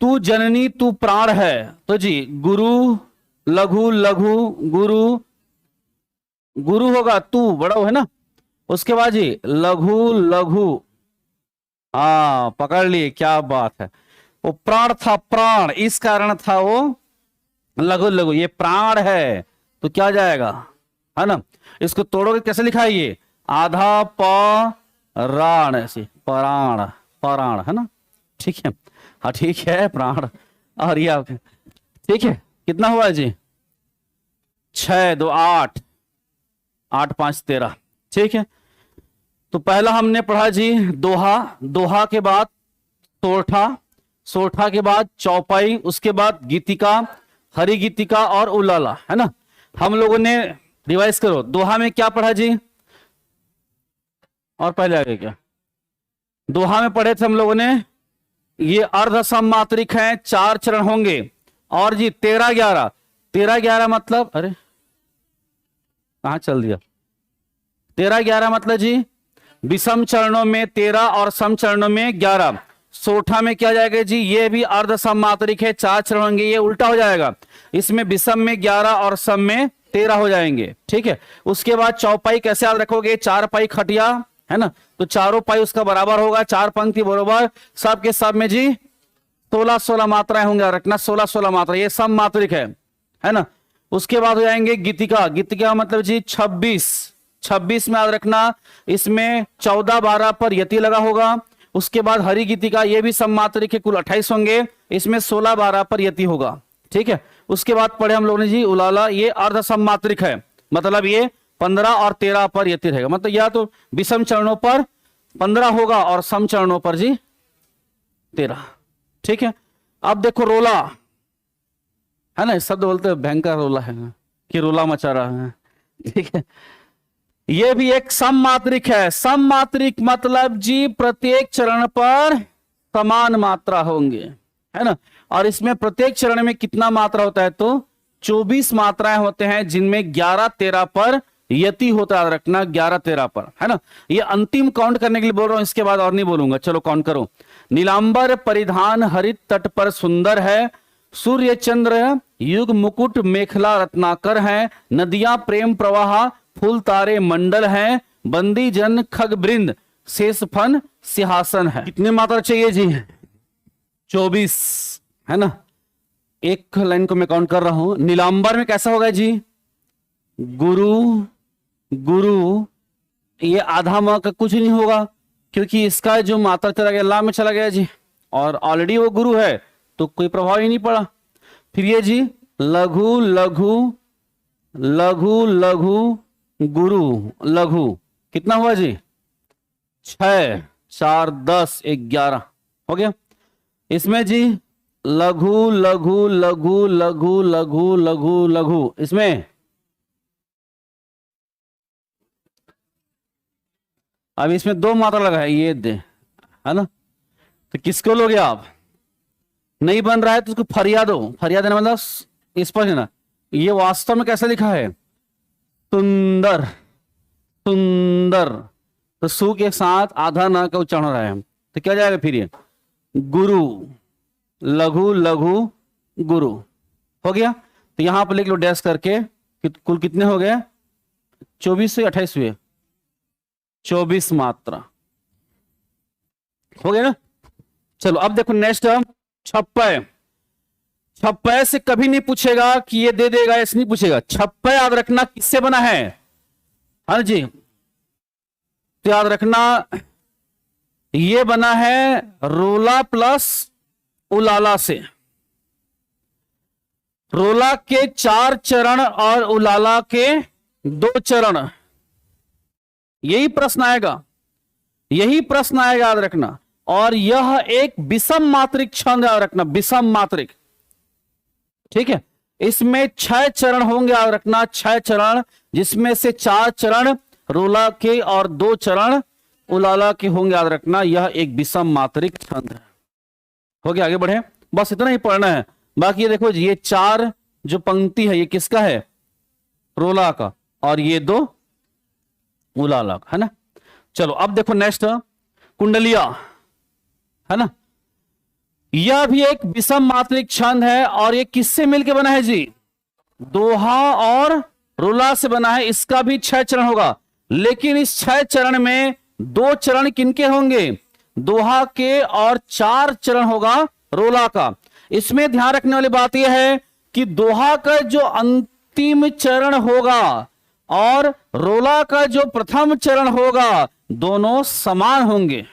तू जननी तू प्राण है, तो जी गुरु लघु लघु गुरु, गुरु होगा तू बड़ा है ना, उसके बाद जी लघु लघु, हाँ पकड़ लिए, क्या बात है। वो प्राण था, प्राण इस कारण था वो लघु लघु, ये प्राण है तो क्या जाएगा, है ना। इसको तोड़ोगे कैसे लिखा है ये, आधा प्राण, ऐसे प्राण, प्राण है ना, ठीक है। हाँ ठीक है प्राण, और ये आपके ठीक है। कितना हुआ जी, 6 2 8, 8 5 13, ठीक है। तो पहला हमने पढ़ा जी दोहा, दोहा के बाद सोरठा, सोरठा के बाद चौपाई, उसके बाद गीतिका, हरि गीतिका और उलाला, है ना। हम लोगों ने रिवाइज करो, दोहा में क्या पढ़ा जी, और पहले आगे क्या, दोहा में पढ़े थे हम लोगों ने, ये अर्ध सम्मात्रिक है, 4 चरण होंगे, और जी 13 11, 13 11 मतलब, अरे कहां चल दिया, 13 11 मतलब जी विषम चरणों में 13 और सम चरणों में 11। सोठा में क्या जाएगा जी, ये भी अर्ध सम्मात्रिक है, 4 चरण होंगे, ये उल्टा हो जाएगा, इसमें विषम में 11 और सम में 13 हो जाएंगे, ठीक है। उसके बाद चौपाई कैसे याद रखोगे, 4 पाई खटिया, है ना, तो चारों पाई उसका बराबर होगा, 4 पंक्ति बराबर, सब के सब में जी 16 16 मात्राएं होंगे, रखना 16 16 मात्रा, ये सम मात्रिक है ना। उसके बाद हो जाएंगे गीतिका, गीतिका मतलब जी 26, 26 में याद रखना, इसमें 14 12 पर यति लगा होगा। उसके बाद हरि गीतिका, ये भी सम्मात्रिक के कुल 28 होंगे, इसमें 16 12 पर यति होगा, ठीक है। उसके बाद पढ़े हम लोगों ने जी उलाला, ये अर्ध सम्मात्रिक है, मतलब ये 15 और 13 पर यति रहेगा, मतलब या तो विषम चरणों पर 15 होगा और सम चरणों पर जी 13, ठीक है। अब देखो रोला, है ना, शब्द बोलते हैं भयंकर रोला है कि रोला मचा रहा है, ठीक है। ये भी एक सममात्रिक है, सममात्रिक मतलब जी प्रत्येक चरण पर समान मात्रा होंगे, है ना। और इसमें प्रत्येक चरण में कितना मात्रा होता है, तो 24 मात्राएं होते हैं, जिनमें 11 13 पर यति होता है, रखना 11 13 पर, है ना। ये अंतिम काउंट करने के लिए बोल रहा हूं, इसके बाद और नहीं बोलूंगा, चलो काउंट करो। नीलांबर परिधान हरित तट पर सुंदर है, सूर्य चंद्र युग मुकुट मेखला रत्नाकर है, नदियां प्रेम प्रवाह फूल तारे मंडल हैं, बंदी जन खग वृंद शेष फन सिंहासन है। कितने मात्रा चाहिए जी, 24, है ना। एक लाइन को मैं काउंट कर रहा हूं। नीलांबर में कैसा होगा जी, गुरु गुरु, ये आधा म का कुछ नहीं होगा, क्योंकि इसका जो मात्रा चला गया ला में चला गया जी, और ऑलरेडी वो गुरु है तो कोई प्रभाव ही नहीं पड़ा। फिर ये जी लघु लघु लघु लघु गुरु लघु, कितना हुआ जी, 6 4 10 11 हो गया। इसमें जी लघु लघु लघु लघु लघु लघु लघु, इसमें अब इसमें 2 मात्रा लगा है, ये दे, है ना। तो किसको लोगे आप, नहीं बन रहा है तो उसको फरियाद दो, फरियाद देना मतलब स्पष्ट है ना। ये वास्तव में कैसे लिखा है, सुंदर सुंदर, तो सु के साथ आधा ना का उच्चारण हो रहा है, तो क्या जाएगा फिर ये गुरु लघु लघु गुरु, हो गया। तो यहां पर लिख लो डैश करके, कुल कितने हो गए, 24 से 28 हुए, 24 मात्रा हो गया ना। चलो अब देखो नेक्स्ट, छप्पय, छप्पय से कभी नहीं पूछेगा कि ये दे देगा, ऐसे नहीं पूछेगा। छप्पय याद रखना किससे बना है, हाँ जी, तो याद रखना ये बना है रोला प्लस उलाला से। रोला के 4 चरण और उलाला के 2 चरण, यही प्रश्न आएगा, यही प्रश्न आएगा याद रखना। और यह एक विषम मात्रिक छंद याद रखना, विषम मात्रिक, ठीक है। इसमें 6 चरण होंगे याद रखना, 6 चरण, जिसमें से 4 चरण रोला के और 2 चरण उलाला के होंगे याद रखना। यह एक विषम मात्रिक छंद है। हो गया, आगे बढ़े, बस इतना ही पढ़ना है। बाकी ये देखो ये 4 जो पंक्ति है ये किसका है, रोला का, और ये 2 उलाला का, है ना। चलो अब देखो नेक्स्ट कुंडलिया, है ना। यह भी एक विषम मात्रिक छंद है और ये किससे मिलकर बना है जी? दोहा और रुला से बना है। इसका भी 6 चरण होगा, लेकिन इस 6 चरण में 2 चरण किनके होंगे? दोहा के, और 4 चरण होगा रोला का। इसमें ध्यान रखने वाली बात यह है कि दोहा का जो अंतिम चरण होगा और रोला का जो प्रथम चरण होगा, दोनों समान होंगे।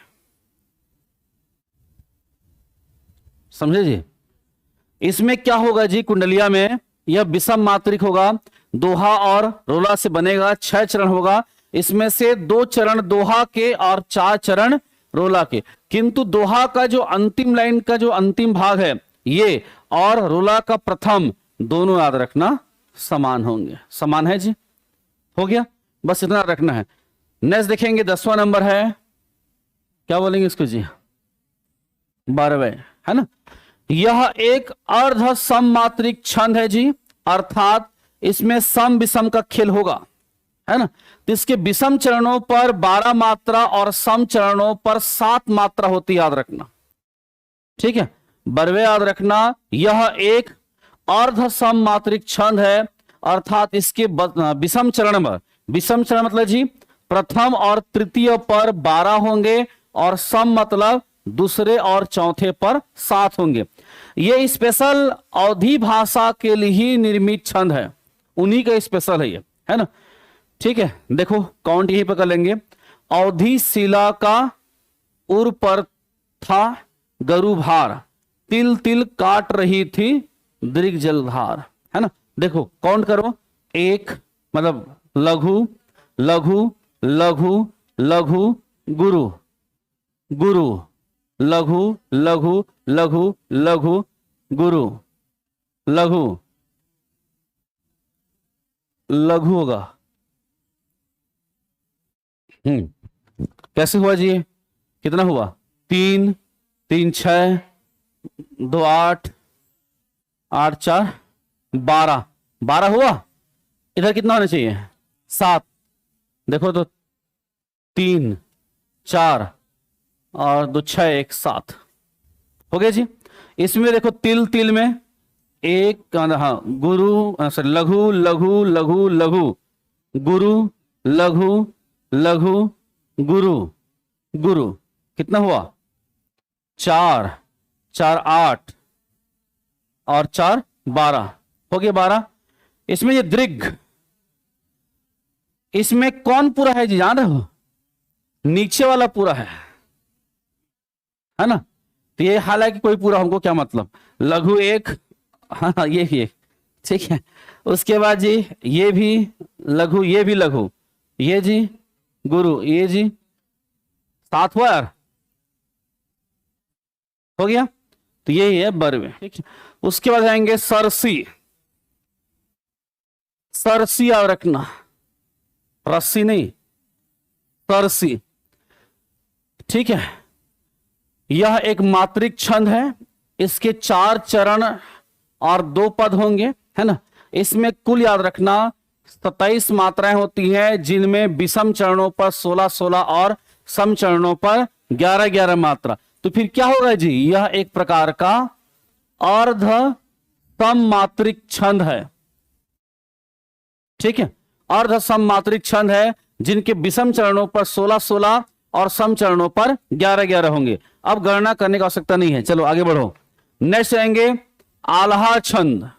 समझे जी? इसमें क्या होगा जी? कुंडलिया में यह विषम मात्रिक होगा, दोहा और रोला से बनेगा, 6 चरण होगा। इसमें से 2 चरण दोहा के और 4 चरण रोला के। किंतु दोहा का जो अंतिम लाइन का जो अंतिम भाग है ये, और रोला का प्रथम, दोनों याद रखना समान होंगे। समान है जी? हो गया, बस इतना रखना है। नेक्स्ट देखेंगे 10वां नंबर है, क्या बोलेंगे इसको जी? 12वें, है ना। यह एक अर्ध सम मात्रिक छंद है जी, अर्थात इसमें सम विषम का खेल होगा, है ना। तो इसके विषम चरणों पर 12 मात्रा और सम चरणों पर 7 मात्रा होती, याद रखना। ठीक है, 12वें याद रखना। यह एक अर्ध सम मात्रिक छंद है, अर्थात इसके विषम चरण पर, विषम चरण मतलब जी प्रथम और तृतीय पर 12 होंगे, और सम मतलब दूसरे और चौथे पर 7 होंगे। ये स्पेशल अवधी भाषा के लिए ही निर्मित छंद है, उन्हीं का स्पेशल है ये, है ना। ठीक है, देखो काउंट यही पर कर लेंगे। अवधी शिला का उर पर था गरु भार, तिल तिल काट रही थी दृग जलधार, है ना। देखो काउंट करो, 1 मतलब लघु लघु लघु लघु गुरु गुरु, लघु लघु लघु लघु गुरु, लघु लघु होगा। कैसे हुआ जी? कितना हुआ? 3 3 6 2 8 8 4 12 12 हुआ। इधर कितना होना चाहिए? 7। देखो तो 3 4 और 2 6 1 7 हो गया जी। इसमें देखो तिल तिल में 1, हाँ गुरु, सॉरी लघु लघु लघु लघु गुरु, लघु लघु गुरु गुरु, कितना हुआ? 4 4 8 और 4 12 हो गया 12। इसमें ये दृग, इसमें कौन पूरा है जी, जान रहे हो? नीचे वाला पूरा है ना। तो ये हालांकि कोई पूरा, हमको क्या मतलब, लघु 1, हाँ ये भी 1, ठीक है। उसके बाद जी ये भी लघु, ये भी लघु, ये जी गुरु, ये जी 7 हुआ यार, हो गया। तो यही है 12वें, ठीक है। उसके बाद आएंगे सरसी। सरसी याद रखना, रस्सी नहीं, सरसी, ठीक है। यह एक मात्रिक छंद है, इसके 4 चरण और 2 पद होंगे, है ना। इसमें कुल याद रखना 27 मात्राएं होती हैं, जिनमें विषम चरणों पर 16 16 और सम चरणों पर 11 11 मात्रा। तो फिर क्या होगा जी? यह एक प्रकार का अर्ध सम मात्रिक छंद है, ठीक है। अर्ध सम मात्रिक छंद है, जिनके विषम चरणों पर 16 16 और सम चरणों पर 11 11 होंगे। अब गणना करने की आवश्यकता नहीं है, चलो आगे बढ़ो। नेक्स्ट आएंगे आल्हा छंद,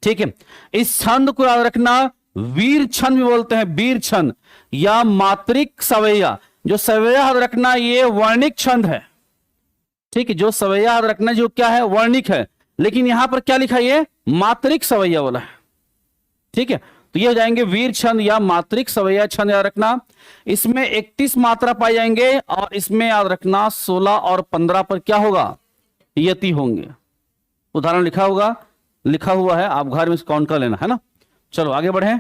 ठीक है। इस छंद को याद रखना वीर छंद भी बोलते हैं, वीर छंद या मात्रिक सवैया। जो सवैया याद रखना ये वर्णिक छंद है, ठीक है। जो सवैया याद रखना जो क्या है, वर्णिक है, लेकिन यहां पर क्या लिखा है, ये मात्रिक सवैया वाला है, ठीक है। तो ये हो जाएंगे वीर छंद या मात्रिक सवैया छंद, याद रखना। इसमें 31 मात्रा पाई जाएंगे, और इसमें याद रखना 16 और 15 पर क्या होगा, यति होंगे। उदाहरण लिखा होगा, लिखा हुआ है, आप घर में काउंट कर लेना, है ना। चलो आगे बढ़े।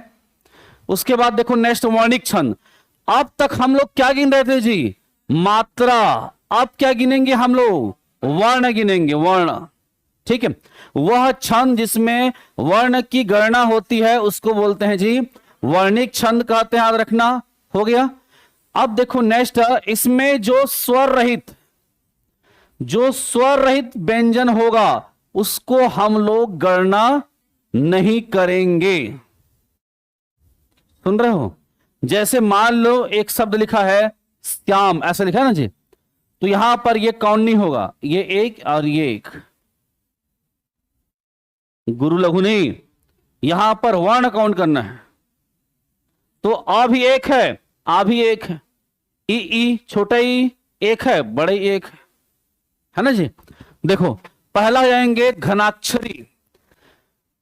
उसके बाद देखो नेक्स्ट वर्णिक छंद। अब तक हम लोग क्या गिन रहे थे जी, मात्रा। अब क्या गिनेंगे हम लोग, वर्ण गिनेंगे, वर्ण, ठीक है। वह छंद जिसमें वर्ण की गणना होती है उसको बोलते हैं जी वर्णिक छंद कहते हैं, याद रखना। हो गया। अब देखो नेक्स्ट, इसमें जो स्वर रहित जो स्वर रहित व्यंजन होगा उसको हम लोग गणना नहीं करेंगे। सुन रहे हो? जैसे मान लो एक शब्द लिखा है श्याम, ऐसा लिखा है ना जी, तो यहां पर ये काउंट नहीं होगा, ये एक और ये एक, गुरु लघु नहीं, यहां पर वर्ण काउंट करना है। तो आ भी एक है, आ भी एक है, ई छोटा ई एक है, बड़े ई एक है ना जी। देखो पहला जाएंगे घनाक्षरी।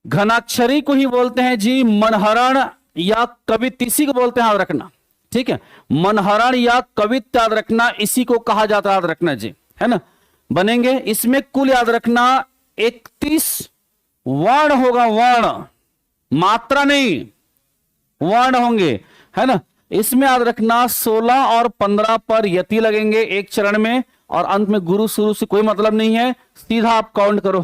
घनाक्षरी को ही बोलते हैं जी मनहरण या कवित्त, इसी को बोलते हैं, याद रखना, ठीक है। मनहरण या कवित्त याद रखना, इसी को कहा जाता है, याद रखना जी, है ना। बनेंगे इसमें कुल याद रखना 31 वर्ण होगा, वर्ण, मात्रा नहीं, वर्ण होंगे, है ना। इसमें याद रखना 16 और 15 पर यति लगेंगे एक चरण में, और अंत में गुरु शुरू से कोई मतलब नहीं है, सीधा आप काउंट करो,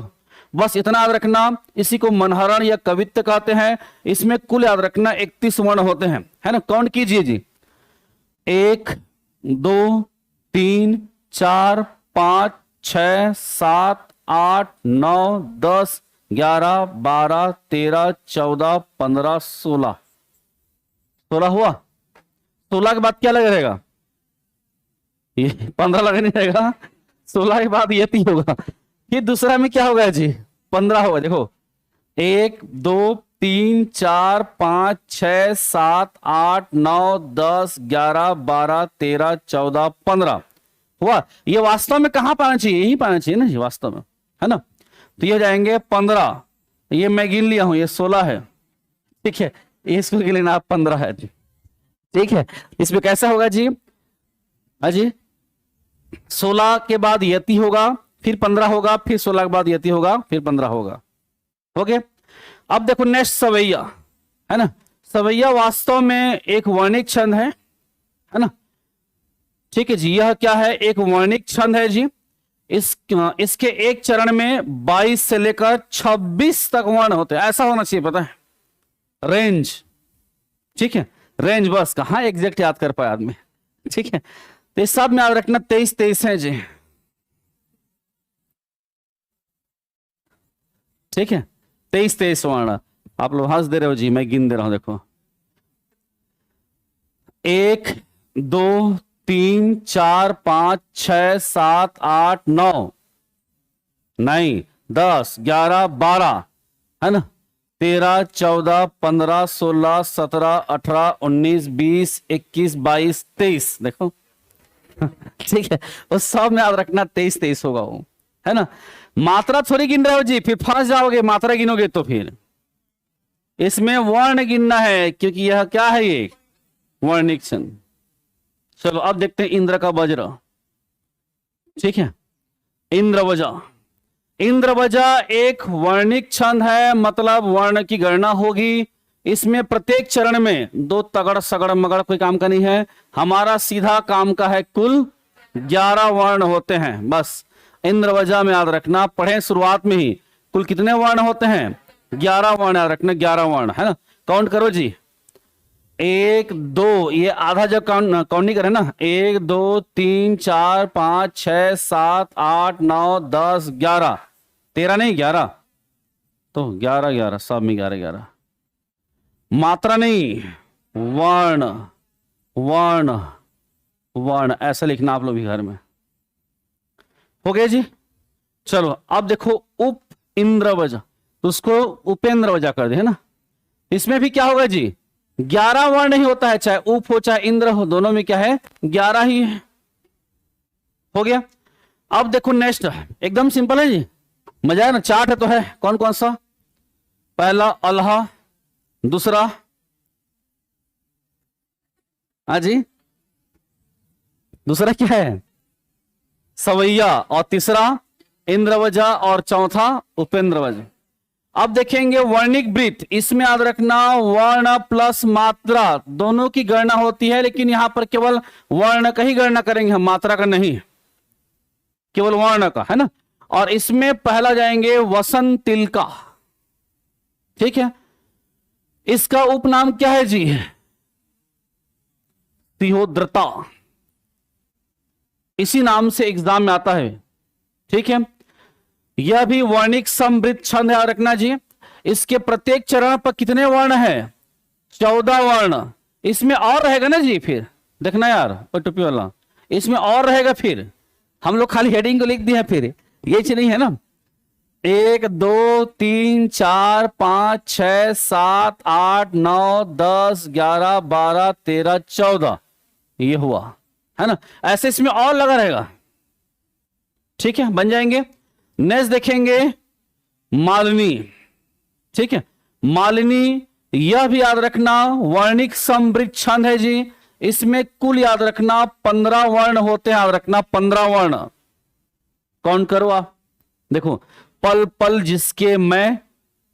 बस इतना याद रखना। इसी को मनहरण या कवित्त कहते हैं। इसमें कुल याद रखना 31 वर्ण होते हैं, है ना। काउंट कीजिए जी, 1 2 3 4 5 6 7 8 9 10 11 12 13 14 15 16 16 हुआ। 16 के बाद क्या लगा रहेगा? ये 15 लगा नहीं रहेगा, 16 के बाद यति होगा। फिर दूसरा में क्या होगा जी? 15 होगा। देखो 1 2 3 4 5 6 7 8 9 10 11 12 13 14 15 हुआ। ये वास्तव में कहां पाना चाहिए? यही पाना चाहिए ना जी, वास्तव में, है ना। तो ये जाएंगे 15, ये मैं गिन लिया हूं, ये 16 है, ठीक है। इसको गिन लेना, 15 है जी, ठीक है। इसमें कैसा होगा जी? अजी 16 के बाद यति होगा, फिर 15 होगा, फिर 16 के बाद यति होगा, फिर 15 होगा। ओके, अब देखो नेक्स्ट सवैया, है ना। सवैया वास्तव में एक वर्णिक छंद है ना, ठीक है जी। यह क्या है? एक वर्णिक छंद है जी। इसके एक चरण में 22 से लेकर 26 तक वर्ण होते हैं, ऐसा होना चाहिए, पता है, रेंज, ठीक है, रेंज। बस कहां एग्जैक्ट याद कर पाए आदमी, ठीक है। तो इस सब में याद रखना 23 है जी, ठीक है। 23 वर्ण। आप लोग हंस दे रहे हो जी, मैं गिन दे रहा हूं, देखो 1 2 3 4 5 6 7 8 9 नहीं 10 11 12, है ना, 13 14 15 16 17 18 19 20 21 22 23, देखो ठीक है। उस सब में याद रखना 23 होगा वो, है ना। मात्रा थोड़ी गिन रहे हो जी, फिर फंस जाओगे, मात्रा गिनोगे तो फिर इसमें वर्ण गिनना है, क्योंकि यह क्या है? ये वर्णिक छंद। चलो अब देखते हैं इंद्र का वज्र, ठीक है। इंद्रवजा। इंद्रवजा एक वर्णिक छंद है, मतलब वर्ण की गणना होगी। इसमें प्रत्येक चरण में 2 तगड़ सगड़ मगड़ कोई काम का नहीं है, हमारा सीधा काम का है। कुल 11 वर्ण होते हैं, बस इंद्रवजा में याद रखना। पढ़े शुरुआत में ही, कुल कितने वर्ण होते हैं? 11 वर्ण याद रखना, 11 वर्ण, है ना। काउंट करो जी, 1 2, ये आधा जब काउंट नहीं करे ना, 1 2 3 4 5 6 7 8 9 10 11, 13 नहीं 11, तो 11 11 सब में 11 11। मात्रा नहीं, वर्ण वर्ण वर्ण, ऐसा लिखना आप लोग भी घर में। हो गया जी। चलो अब देखो उप इंद्रवजा, तो उसको उपेंद्र वजा कर दे, है ना। इसमें भी क्या होगा जी? 11 वर्ण ही होता है, चाहे उप हो चाहे इंद्र हो, दोनों में क्या है? 11 ही है। हो गया। अब देखो नेक्स्ट, एकदम सिंपल है जी, मजा है ना। चार्ट है तो है, कौन कौन सा? पहला अल्हा, दूसरा हाँ जी, दूसरा क्या है? सवैया, और तीसरा इंद्रवजा, और चौथा उपेंद्रवजा। अब देखेंगे वर्णिक वृत्त। इसमें याद रखना वर्ण प्लस मात्रा दोनों की गणना होती है, लेकिन यहां पर केवल वर्ण का ही गणना करेंगे हम, मात्रा का नहीं, केवल वर्ण का, है ना। और इसमें पहला जाएंगे वसंत तिलका, ठीक है। इसका उपनाम क्या है जी? तिहोद्रता, इसी नाम से एग्जाम में आता है। ठीक है, यह भी वर्णिक समृद्ध छंद याद रखना जी। इसके प्रत्येक चरण पर कितने वर्ण है? 14 वर्ण। इसमें और रहेगा ना जी, फिर देखना यार वो टोपी वाला, इसमें और रहेगा। फिर हम लोग खाली हेडिंग को लिख दिया, फिर ये चीज नहीं है ना। 1 2 3 4 5 6 7 8 9 10 11 12 13 14 ये हुआ है ना। ऐसे इसमें और लगा रहेगा। ठीक है, बन जाएंगे। नेक्स्ट देखेंगे मालिनी। ठीक है, मालिनी यह भी याद रखना वर्णिक समृद्ध छंद है जी। इसमें कुल याद रखना 15 वर्ण होते हैं, याद रखना 15 वर्ण। कौन करो आप, देखो, पल पल जिसके मैं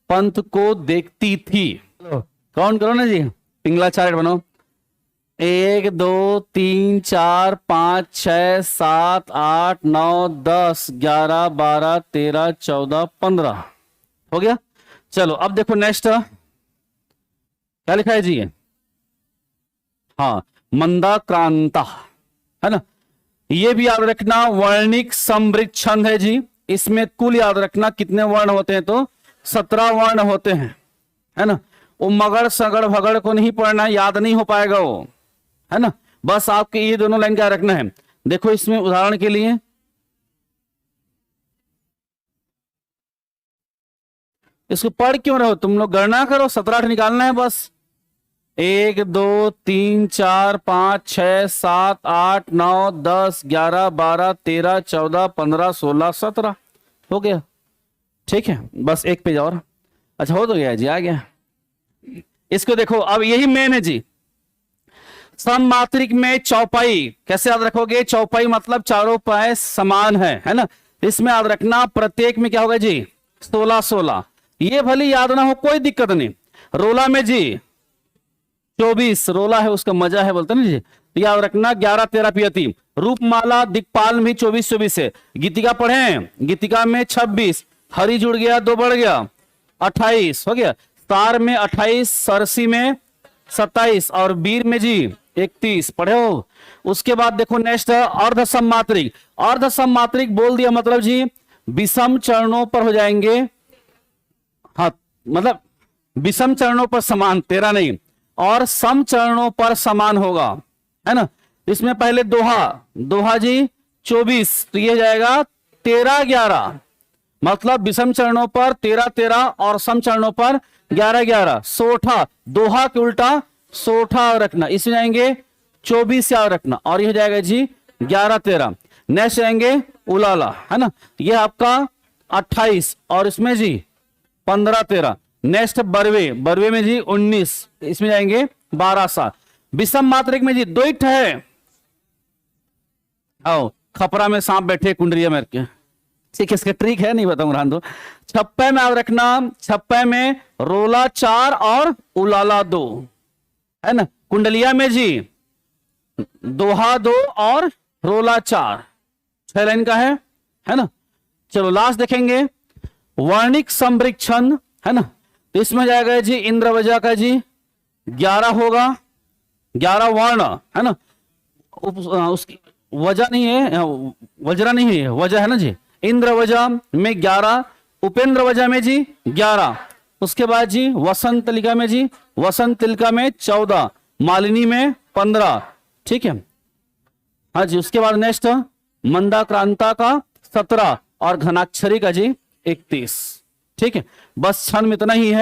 पंथ को देखती थी। कौन करो ना जी, पिंगला चार्ट बनो। 1 2 3 4 5 6 7 8 9 10 11 12 13 14 15 हो गया। चलो अब देखो नेक्स्ट क्या लिखा है जी, हाँ, मंदाक्रांता है ना। ये भी याद रखना वर्णिक समृद्ध छंद है जी। इसमें कुल याद रखना कितने वर्ण होते हैं, तो 17 वर्ण होते हैं, है ना। वो मगड़ सगड़ भगड़ को नहीं पढ़ना, याद नहीं हो पाएगा वो, है ना। बस आपके ये दोनों लाइन क्या रखना है। देखो इसमें उदाहरण के लिए इसको पढ़ क्यों रहो तुम लोग, गणना करो, 17 निकालना है बस। 1 2 3 4 5 6 7 8 9 10 11 12 13 14 15 16 17 हो गया। ठीक है, बस एक पेज और। अच्छा हो तो गया जी, आ गया। इसको देखो, अब यही मेन है जी। सममात्रिक में चौपाई कैसे याद रखोगे? चौपाई मतलब चारों पाए समान है ना। इसमें याद रखना प्रत्येक में क्या होगा जी, 16 16। ये भले याद ना हो कोई दिक्कत नहीं। रोला में जी 24, रोला है उसका मजा है बोलते ना जी, तो याद रखना 11 13 पियती। रूपमाला दिक्पाल में 24 24 है। गीतिका पढ़े, गीतिका में 26, हरि जुड़ गया 2 बढ़ गया 28 हो गया। तार में 28, सरसी में 27 और वीर में जी 31 पढ़े हो। उसके बाद देखो नेक्स्ट अर्ध सममात्रिक। अर्ध सममात्रिक बोल दिया मतलब जी विषम चरणों पर हो जाएंगे, हाँ मतलब विषम चरणों पर समान, 13 नहीं, और सम चरणों पर समान होगा, है ना। इसमें पहले दोहा, दोहा जी 24, तो ये जाएगा 13 11, मतलब विषम चरणों पर 13 13 और सम चरणों पर 11 11। सोठा, दोहा के उल्टा सोठा रखना, इसमें जाएंगे 24 याद रखना, और यह जाएगा जी 11 13। नेक्स्ट जाएंगे उलाला, है ना, यह आपका 28 और इसमें जी 15 13। नेक्स्ट बरवे, बरवे में जी 19, इसमें जाएंगे 12 7। विषम मात्रिक में जी 2 है। आओ, खपरा में सांप बैठे कुंडलिया में के, ठीक है, इसका ट्रिक है नहीं बताऊंगा, दो। छप्पे में याद रखना, छप्पे में रोला 4 और उलाला 2, है ना। कुंडलिया में जी दोहा 2 और रोला 4, 6 लाइन का है ना। चलो लास्ट देखेंगे वर्णिक समृद्ध छंद, है ना। तो इसमें जाएगा जी इंद्रवजा का जी 11 होगा, 11 वर्ण, है ना। उसकी वजह नहीं है, वज्रा नहीं है, वजह है ना जी। इंद्र वजह में 11, उपेंद्र वजह में जी 11। उसके बाद जी वसंत तलिका में जी, वसंत तिलका में 14, मालिनी में 15, ठीक है। हाँ जी, उसके बाद नेक्स्ट मंदाक्रांता का 17 और घनाक्षरी का जी 31, ठीक है। बस क्षण में इतना ही है।